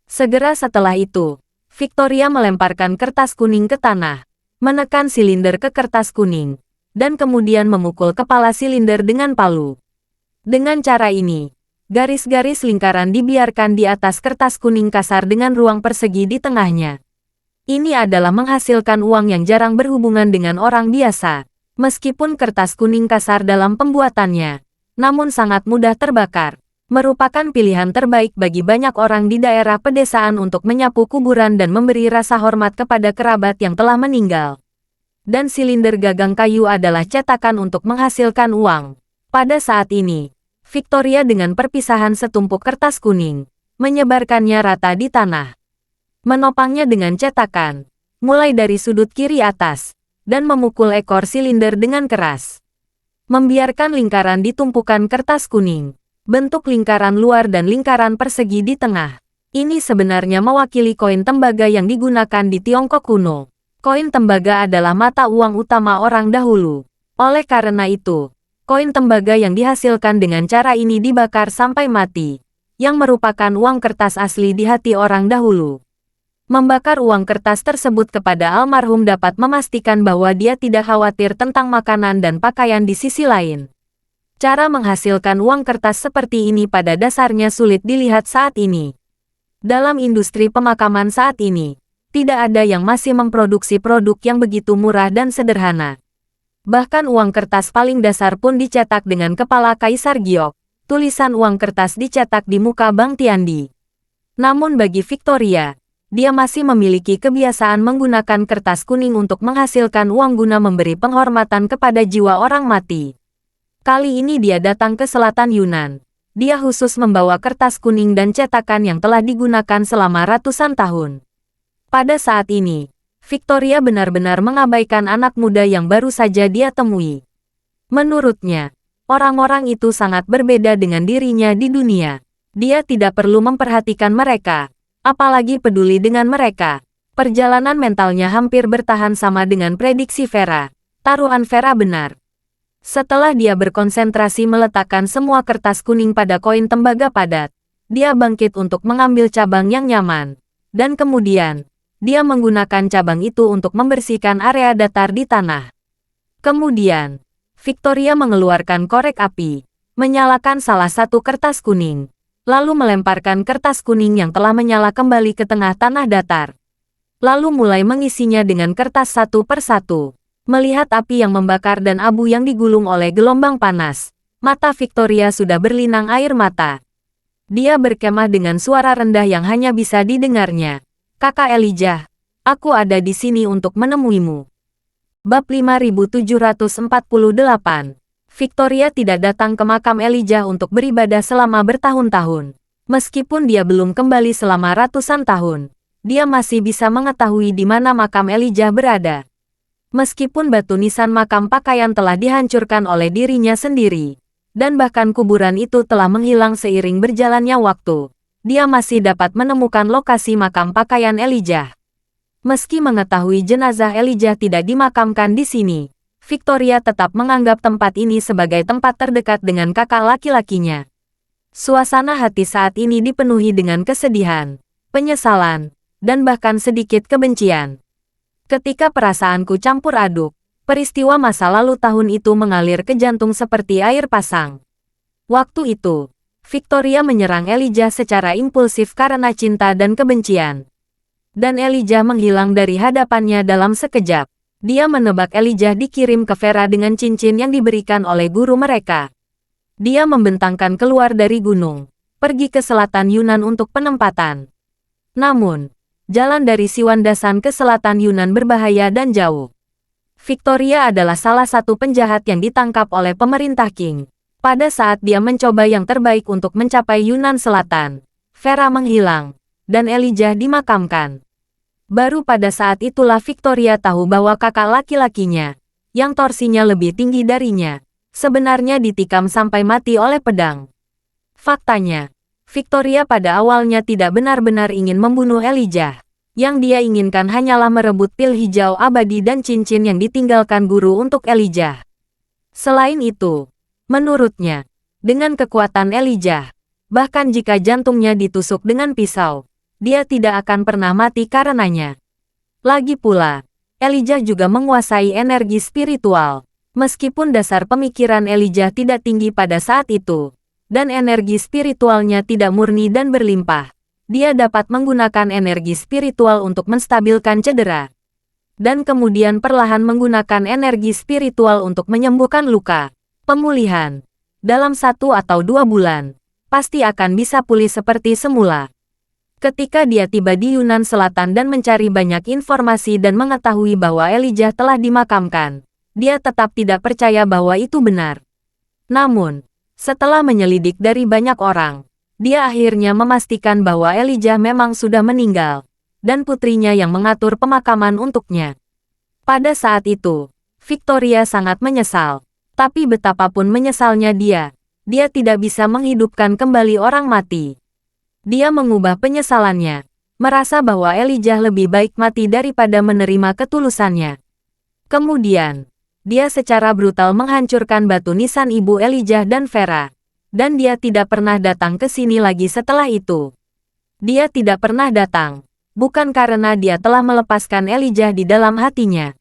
Segera setelah itu, Victoria melemparkan kertas kuning ke tanah, menekan silinder ke kertas kuning, dan kemudian memukul kepala silinder dengan palu. Dengan cara ini, garis-garis lingkaran dibiarkan di atas kertas kuning kasar dengan ruang persegi di tengahnya. Ini adalah menghasilkan uang yang jarang berhubungan dengan orang biasa. Meskipun kertas kuning kasar dalam pembuatannya, namun sangat mudah terbakar, merupakan pilihan terbaik bagi banyak orang di daerah pedesaan untuk menyapu kuburan dan memberi rasa hormat kepada kerabat yang telah meninggal. Dan silinder gagang kayu adalah cetakan untuk menghasilkan uang. Pada saat ini, Victoria dengan perpisahan setumpuk kertas kuning, menyebarkannya rata di tanah. Menopangnya dengan cetakan, mulai dari sudut kiri atas, dan memukul ekor silinder dengan keras. Membiarkan lingkaran di tumpukan kertas kuning, bentuk lingkaran luar dan lingkaran persegi di tengah. Ini sebenarnya mewakili koin tembaga yang digunakan di Tiongkok kuno. Koin tembaga adalah mata uang utama orang dahulu. Oleh karena itu, koin tembaga yang dihasilkan dengan cara ini dibakar sampai mati, yang merupakan uang kertas asli di hati orang dahulu. Membakar uang kertas tersebut kepada almarhum dapat memastikan bahwa dia tidak khawatir tentang makanan dan pakaian di sisi lain. Cara menghasilkan uang kertas seperti ini pada dasarnya sulit dilihat saat ini. Dalam industri pemakaman saat ini, tidak ada yang masih memproduksi produk yang begitu murah dan sederhana. Bahkan uang kertas paling dasar pun dicetak dengan kepala Kaisar Giok. Tulisan uang kertas dicetak di muka Bank Tiandi. Namun bagi Victoria, dia masih memiliki kebiasaan menggunakan kertas kuning untuk menghasilkan uang guna memberi penghormatan kepada jiwa orang mati. Kali ini dia datang ke selatan Yunan. Dia khusus membawa kertas kuning dan cetakan yang telah digunakan selama ratusan tahun. Pada saat ini, Victoria benar-benar mengabaikan anak muda yang baru saja dia temui. Menurutnya, orang-orang itu sangat berbeda dengan dirinya di dunia. Dia tidak perlu memperhatikan mereka, apalagi peduli dengan mereka. Perjalanan mentalnya hampir bertahan sama dengan prediksi Vera. Taruhan Vera benar. Setelah dia berkonsentrasi meletakkan semua kertas kuning pada koin tembaga padat, dia bangkit untuk mengambil cabang yang nyaman. Dan kemudian, dia menggunakan cabang itu untuk membersihkan area datar di tanah. Kemudian, Victoria mengeluarkan korek api, menyalakan salah satu kertas kuning, lalu melemparkan kertas kuning yang telah menyala kembali ke tengah tanah datar. Lalu mulai mengisinya dengan kertas satu per satu. Melihat api yang membakar dan abu yang digulung oleh gelombang panas, mata Victoria sudah berlinang air mata. Dia berkemah dengan suara rendah yang hanya bisa didengarnya. "Kakak Elijah, aku ada di sini untuk menemuimu." Bab 5748. Victoria tidak datang ke makam Elijah untuk beribadah selama bertahun-tahun. Meskipun dia belum kembali selama ratusan tahun, dia masih bisa mengetahui di mana makam Elijah berada. Meskipun batu nisan makam pakaian telah dihancurkan oleh dirinya sendiri, dan bahkan kuburan itu telah menghilang seiring berjalannya waktu, dia masih dapat menemukan lokasi makam pakaian Elijah. Meski mengetahui jenazah Elijah tidak dimakamkan di sini, Victoria tetap menganggap tempat ini sebagai tempat terdekat dengan kakak laki-lakinya. Suasana hati saat ini dipenuhi dengan kesedihan, penyesalan, dan bahkan sedikit kebencian. Ketika perasaanku campur aduk, peristiwa masa lalu tahun itu mengalir ke jantung seperti air pasang. Waktu itu, Victoria menyerang Elijah secara impulsif karena cinta dan kebencian. Dan Elijah menghilang dari hadapannya dalam sekejap. Dia menebak Elijah dikirim ke Vera dengan cincin yang diberikan oleh guru mereka. Dia membentangkan keluar dari gunung, pergi ke selatan Yunan untuk penempatan. Namun, jalan dari Siwandasan ke selatan Yunan berbahaya dan jauh. Victoria adalah salah satu penjahat yang ditangkap oleh pemerintah Qing. Pada saat dia mencoba yang terbaik untuk mencapai Yunan Selatan, Vera menghilang, dan Elijah dimakamkan. Baru pada saat itulah Victoria tahu bahwa kakak laki-lakinya, yang torsinya lebih tinggi darinya, sebenarnya ditikam sampai mati oleh pedang. Faktanya, Victoria pada awalnya tidak benar-benar ingin membunuh Elijah. Yang dia inginkan hanyalah merebut pil hijau abadi dan cincin yang ditinggalkan guru untuk Elijah. Selain itu, menurutnya, dengan kekuatan Elijah, bahkan jika jantungnya ditusuk dengan pisau, dia tidak akan pernah mati karenanya. Lagi pula, Elijah juga menguasai energi spiritual. Meskipun dasar pemikiran Elijah tidak tinggi pada saat itu, dan energi spiritualnya tidak murni dan berlimpah, dia dapat menggunakan energi spiritual untuk menstabilkan cedera. Dan kemudian perlahan menggunakan energi spiritual untuk menyembuhkan luka. Pemulihan, dalam 1 atau 2 bulan, pasti akan bisa pulih seperti semula. Ketika dia tiba di Yunan Selatan dan mencari banyak informasi dan mengetahui bahwa Elijah telah dimakamkan, dia tetap tidak percaya bahwa itu benar. Namun, setelah menyelidik dari banyak orang, dia akhirnya memastikan bahwa Elijah memang sudah meninggal, dan putrinya yang mengatur pemakaman untuknya. Pada saat itu, Victoria sangat menyesal, tapi betapapun menyesalnya dia tidak bisa menghidupkan kembali orang mati. Dia mengubah penyesalannya, merasa bahwa Elijah lebih baik mati daripada menerima ketulusannya. Kemudian, dia secara brutal menghancurkan batu nisan ibu Elijah dan Vera. Dan dia tidak pernah datang ke sini lagi setelah itu. Dia tidak pernah datang, bukan karena dia telah melepaskan Elijah di dalam hatinya.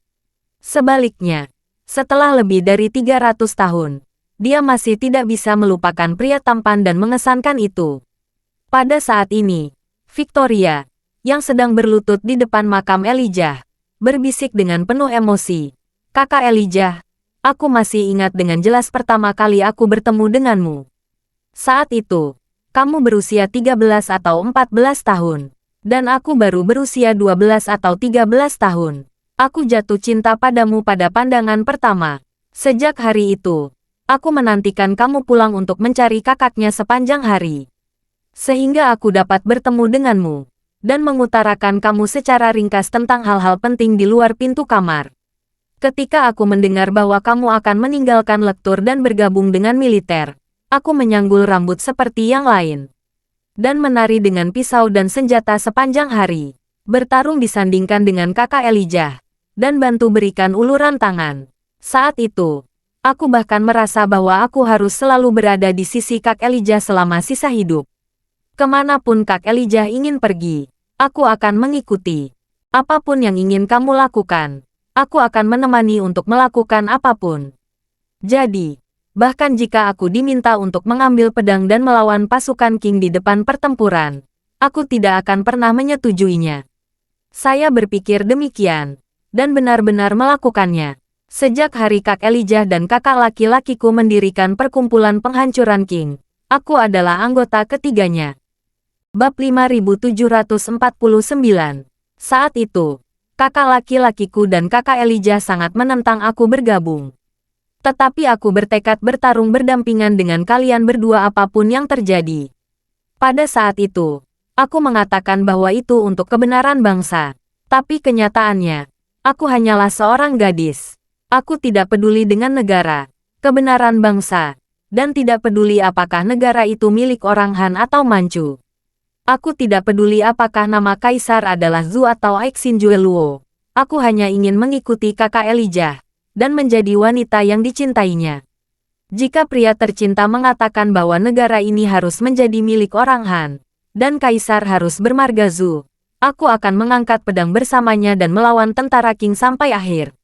Sebaliknya, setelah lebih dari 300 tahun, dia masih tidak bisa melupakan pria tampan dan mengesankan itu. Pada saat ini, Victoria, yang sedang berlutut di depan makam Elijah, berbisik dengan penuh emosi. Kakak Elijah, aku masih ingat dengan jelas pertama kali aku bertemu denganmu. Saat itu, kamu berusia 13 atau 14 tahun, dan aku baru berusia 12 atau 13 tahun. Aku jatuh cinta padamu pada pandangan pertama. Sejak hari itu, aku menantikan kamu pulang untuk mencari kakaknya sepanjang hari. Sehingga aku dapat bertemu denganmu, dan mengutarakan kamu secara ringkas tentang hal-hal penting di luar pintu kamar. Ketika aku mendengar bahwa kamu akan meninggalkan lektur dan bergabung dengan militer, aku menyanggul rambut seperti yang lain. Dan menari dengan pisau dan senjata sepanjang hari. Bertarung disandingkan dengan kakak Elijah. Dan bantu berikan uluran tangan. Saat itu, aku bahkan merasa bahwa aku harus selalu berada di sisi Kak Elijah selama sisa hidup. Kemanapun Kak Elijah ingin pergi, aku akan mengikuti. Apapun yang ingin kamu lakukan, aku akan menemani untuk melakukan apapun. Jadi, bahkan jika aku diminta untuk mengambil pedang dan melawan pasukan Qing di depan pertempuran, aku tidak akan pernah menyetujuinya. Saya berpikir demikian, dan benar-benar melakukannya. Sejak hari Kak Elijah dan kakak laki-lakiku mendirikan perkumpulan penghancuran Qing, aku adalah anggota ketiganya. Bab 5749. Saat itu, kakak laki-lakiku dan kakak Elijah sangat menentang aku bergabung. Tetapi aku bertekad bertarung berdampingan dengan kalian berdua apapun yang terjadi. Pada saat itu, aku mengatakan bahwa itu untuk kebenaran bangsa. Tapi kenyataannya, aku hanyalah seorang gadis. Aku tidak peduli dengan negara, kebenaran bangsa, dan tidak peduli apakah negara itu milik orang Han atau Manchu. Aku tidak peduli apakah nama kaisar adalah Zhu atau Aixinjue Luo. Aku hanya ingin mengikuti kakak Elijah dan menjadi wanita yang dicintainya. Jika pria tercinta mengatakan bahwa negara ini harus menjadi milik orang Han, dan kaisar harus bermarga Zhu, aku akan mengangkat pedang bersamanya dan melawan tentara Qing sampai akhir.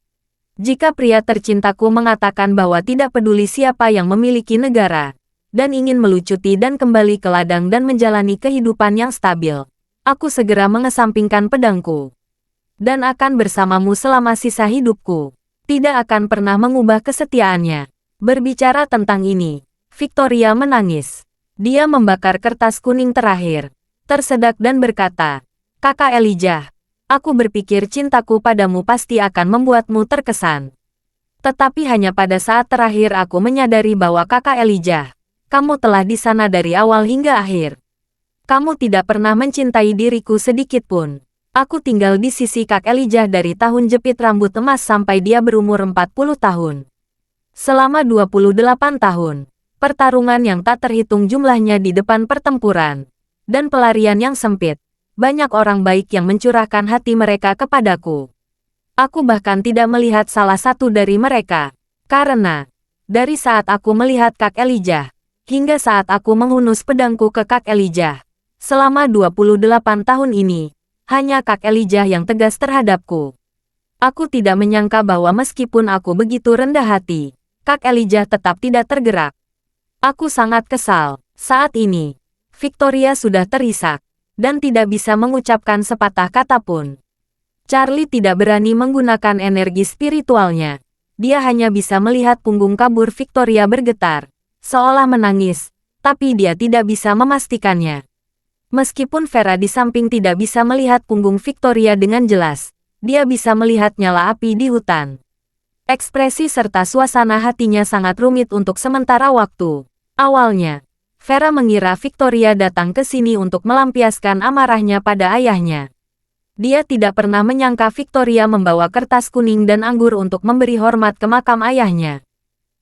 Jika pria tercintaku mengatakan bahwa tidak peduli siapa yang memiliki negara, dan ingin melucuti dan kembali ke ladang dan menjalani kehidupan yang stabil, aku segera mengesampingkan pedangku. Dan akan bersamamu selama sisa hidupku. Tidak akan pernah mengubah kesetiaannya. Berbicara tentang ini, Victoria menangis. Dia membakar kertas kuning terakhir, tersedak dan berkata, "Kakak Elijah, aku berpikir cintaku padamu pasti akan membuatmu terkesan. Tetapi hanya pada saat terakhir aku menyadari bahwa kakak Elijah, kamu telah di sana dari awal hingga akhir. Kamu tidak pernah mencintai diriku sedikit pun. Aku tinggal di sisi Kak Elijah dari tahun jepit rambut emas sampai dia berumur 40 tahun. Selama 28 tahun, pertarungan yang tak terhitung jumlahnya di depan pertempuran, dan pelarian yang sempit, banyak orang baik yang mencurahkan hati mereka kepadaku. Aku bahkan tidak melihat salah satu dari mereka, karena dari saat aku melihat Kak Elijah, hingga saat aku menghunus pedangku ke Kak Elijah, selama 28 tahun ini, hanya Kak Elijah yang tegas terhadapku. Aku tidak menyangka bahwa meskipun aku begitu rendah hati, Kak Elijah tetap tidak tergerak. Aku sangat kesal. Saat ini, Victoria sudah terisak, dan tidak bisa mengucapkan sepatah kata pun. Charlie tidak berani menggunakan energi spiritualnya. Dia hanya bisa melihat punggung kabur Victoria bergetar, seolah menangis, tapi dia tidak bisa memastikannya. Meskipun Vera di samping tidak bisa melihat punggung Victoria dengan jelas, dia bisa melihat nyala api di hutan. Ekspresi serta suasana hatinya sangat rumit untuk sementara waktu. Awalnya, Vera mengira Victoria datang ke sini untuk melampiaskan amarahnya pada ayahnya. Dia tidak pernah menyangka Victoria membawa kertas kuning dan anggur untuk memberi hormat ke makam ayahnya.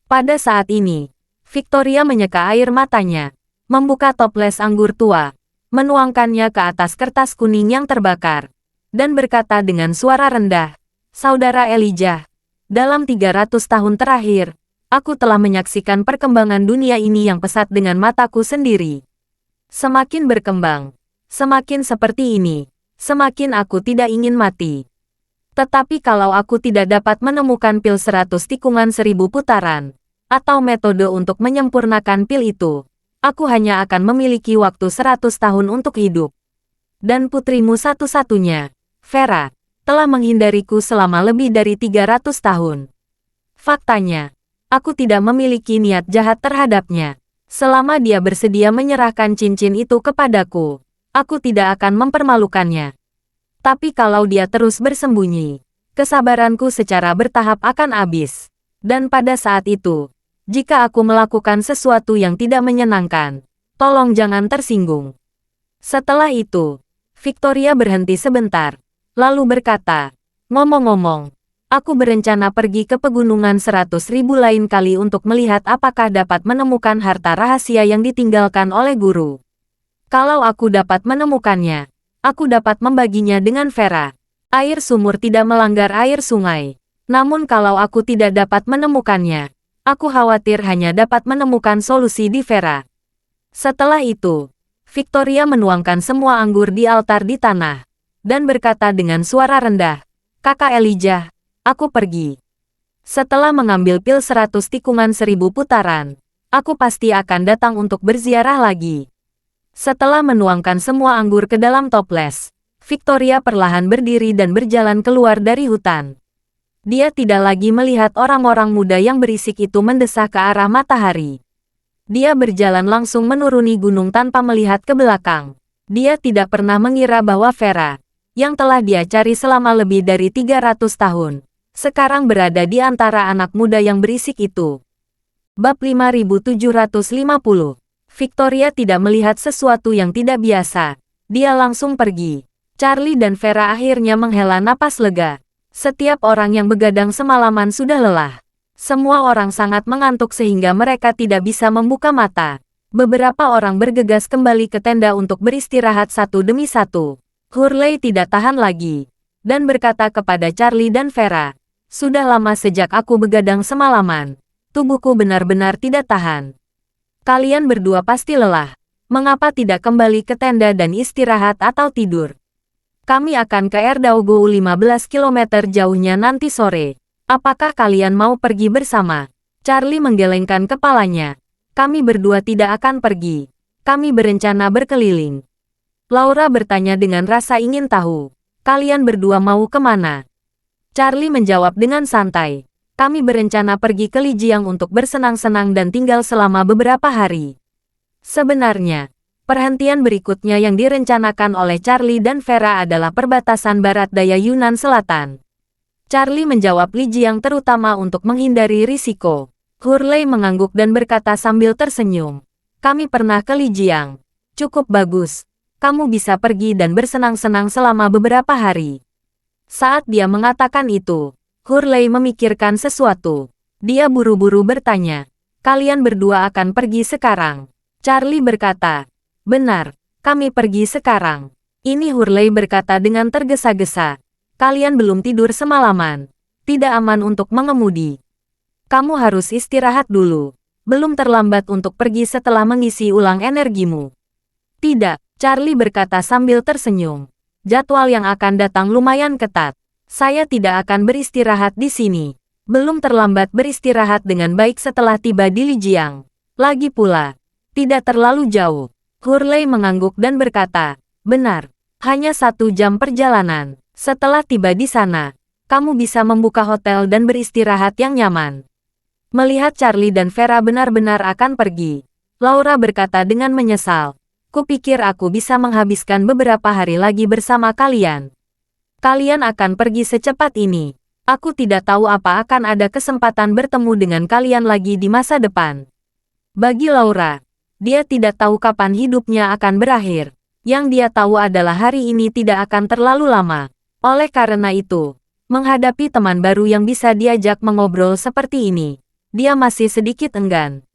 Pada saat ini, Victoria menyeka air matanya, membuka toples anggur tua, menuangkannya ke atas kertas kuning yang terbakar, dan berkata dengan suara rendah, "Saudara Elijah, dalam 300 tahun terakhir, aku telah menyaksikan perkembangan dunia ini yang pesat dengan mataku sendiri. Semakin berkembang, semakin seperti ini, semakin aku tidak ingin mati. Tetapi kalau aku tidak dapat menemukan pil 100 tikungan 1000 putaran, atau metode untuk menyempurnakan pil itu, aku hanya akan memiliki waktu 100 tahun untuk hidup. Dan putrimu satu-satunya, Vera, telah menghindariku selama lebih dari 300 tahun. Faktanya, aku tidak memiliki niat jahat terhadapnya. Selama dia bersedia menyerahkan cincin itu kepadaku, aku tidak akan mempermalukannya. Tapi kalau dia terus bersembunyi, kesabaranku secara bertahap akan habis. Dan pada saat itu, jika aku melakukan sesuatu yang tidak menyenangkan, tolong jangan tersinggung." Setelah itu, Victoria berhenti sebentar, lalu berkata, "Ngomong-ngomong, aku berencana pergi ke pegunungan 100.000 lain kali untuk melihat apakah dapat menemukan harta rahasia yang ditinggalkan oleh guru. Kalau aku dapat menemukannya, aku dapat membaginya dengan Vera. Air sumur tidak melanggar air sungai. Namun kalau aku tidak dapat menemukannya, aku khawatir hanya dapat menemukan solusi di Vera." Setelah itu, Victoria menuangkan semua anggur di altar di tanah, dan berkata dengan suara rendah, "Kakak Elijah, aku pergi. Setelah mengambil pil 100 tikungan 1000 putaran, aku pasti akan datang untuk berziarah lagi." Setelah menuangkan semua anggur ke dalam toples, Victoria perlahan berdiri dan berjalan keluar dari hutan. Dia tidak lagi melihat orang-orang muda yang berisik itu mendesak ke arah matahari. Dia berjalan langsung menuruni gunung tanpa melihat ke belakang. Dia tidak pernah mengira bahwa Vera, yang telah dia cari selama lebih dari 300 tahun, sekarang berada di antara anak muda yang berisik itu. Bab 5750. Victoria tidak melihat sesuatu yang tidak biasa. Dia langsung pergi. Charlie dan Vera akhirnya menghela napas lega. Setiap orang yang begadang semalaman sudah lelah. Semua orang sangat mengantuk sehingga mereka tidak bisa membuka mata. Beberapa orang bergegas kembali ke tenda untuk beristirahat satu demi satu. Hurley tidak tahan lagi dan berkata kepada Charlie dan Vera, "Sudah lama sejak aku begadang semalaman. Tubuhku benar-benar tidak tahan. Kalian berdua pasti lelah. Mengapa tidak kembali ke tenda dan istirahat atau tidur? Kami akan ke Erdaugu 15 km jauhnya nanti sore. Apakah kalian mau pergi bersama?" Charlie menggelengkan kepalanya. "Kami berdua tidak akan pergi. Kami berencana berkeliling." Laura bertanya dengan rasa ingin tahu. "Kalian berdua mau kemana?" Charlie menjawab dengan santai. "Kami berencana pergi ke Lijiang untuk bersenang-senang dan tinggal selama beberapa hari." Sebenarnya, perhentian berikutnya yang direncanakan oleh Charlie dan Vera adalah perbatasan barat daya Yunnan Selatan. Charlie menjawab Lijiang terutama untuk menghindari risiko. Hurley mengangguk dan berkata sambil tersenyum, "Kami pernah ke Lijiang. Cukup bagus. Kamu bisa pergi dan bersenang-senang selama beberapa hari." Saat dia mengatakan itu, Hurley memikirkan sesuatu. Dia buru-buru bertanya, "Kalian berdua akan pergi sekarang?" Charlie berkata, "Benar, kami pergi sekarang." Ini Hurley berkata dengan tergesa-gesa. "Kalian belum tidur semalaman. Tidak aman untuk mengemudi. Kamu harus istirahat dulu. Belum terlambat untuk pergi setelah mengisi ulang energimu." "Tidak," Charlie berkata sambil tersenyum. "Jadwal yang akan datang lumayan ketat. Saya tidak akan beristirahat di sini. Belum terlambat beristirahat dengan baik setelah tiba di Lijiang. Lagi pula, tidak terlalu jauh." Hurley mengangguk dan berkata, "Benar, hanya 1 jam perjalanan. Setelah tiba di sana, kamu bisa membuka hotel dan beristirahat yang nyaman." Melihat Charlie dan Vera benar-benar akan pergi, Laura berkata dengan menyesal, "Kupikir aku bisa menghabiskan beberapa hari lagi bersama kalian. Kalian akan pergi secepat ini. Aku tidak tahu apa akan ada kesempatan bertemu dengan kalian lagi di masa depan." Bagi Laura, dia tidak tahu kapan hidupnya akan berakhir. Yang dia tahu adalah hari ini tidak akan terlalu lama. Oleh karena itu, menghadapi teman baru yang bisa diajak mengobrol seperti ini, dia masih sedikit enggan.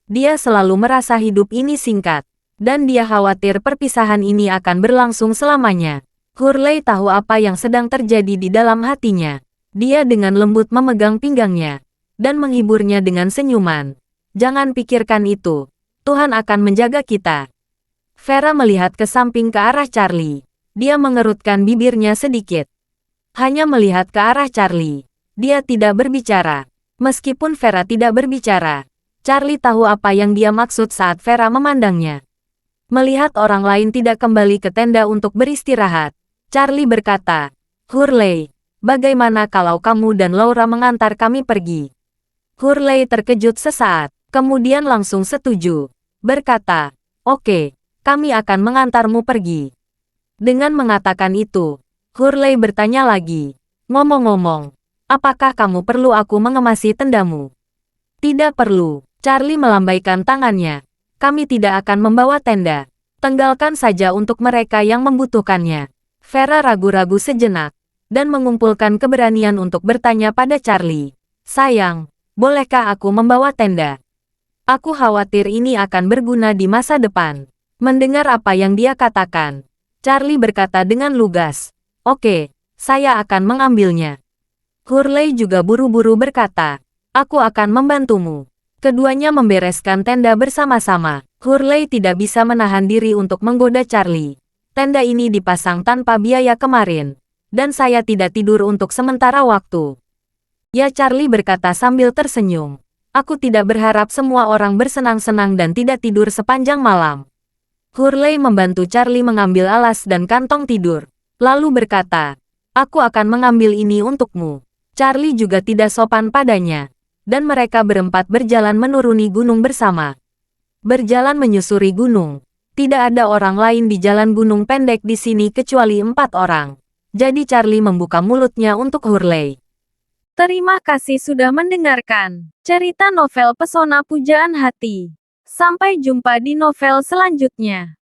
Dia selalu merasa hidup ini singkat, dan dia khawatir perpisahan ini akan berlangsung selamanya. Hurley tahu apa yang sedang terjadi di dalam hatinya. Dia dengan lembut memegang pinggangnya, dan menghiburnya dengan senyuman. "Jangan pikirkan itu. Tuhan akan menjaga kita." Vera melihat ke samping ke arah Charlie. Dia mengerutkan bibirnya sedikit. Hanya melihat ke arah Charlie. Dia tidak berbicara. Meskipun Vera tidak berbicara, Charlie tahu apa yang dia maksud saat Vera memandangnya. Melihat orang lain tidak kembali ke tenda untuk beristirahat, Charlie berkata, "Hurley, bagaimana kalau kamu dan Laura mengantar kami pergi?" Hurley terkejut sesaat, kemudian langsung setuju. Berkata, "Oke, kami akan mengantarmu pergi." Dengan mengatakan itu, Hurley bertanya lagi, "Ngomong-ngomong, apakah kamu perlu aku mengemasi tendamu?" "Tidak perlu." Charlie melambaikan tangannya. "Kami tidak akan membawa tenda. Tinggalkan saja untuk mereka yang membutuhkannya." Vera ragu-ragu sejenak, dan mengumpulkan keberanian untuk bertanya pada Charlie, "Sayang, bolehkah aku membawa tenda? Aku khawatir ini akan berguna di masa depan." Mendengar apa yang dia katakan, Charlie berkata dengan lugas, "Oke, saya akan mengambilnya." Hurley juga buru-buru berkata, "Aku akan membantumu." Keduanya membereskan tenda bersama-sama. Hurley tidak bisa menahan diri untuk menggoda Charlie. "Tenda ini dipasang tanpa biaya kemarin, dan saya tidak tidur untuk sementara waktu." "Ya," Charlie berkata sambil tersenyum. "Aku tidak berharap semua orang bersenang-senang dan tidak tidur sepanjang malam." Hurley membantu Charlie mengambil alas dan kantong tidur, lalu berkata, "Aku akan mengambil ini untukmu." Charlie juga tidak sopan padanya, dan mereka berempat berjalan menuruni gunung bersama. Berjalan menyusuri gunung. Tidak ada orang lain di jalan gunung pendek di sini kecuali 4 orang. Jadi Charlie membuka mulutnya untuk Hurley. Terima kasih sudah mendengarkan cerita novel Pesona Pujaan Hati. Sampai jumpa di novel selanjutnya.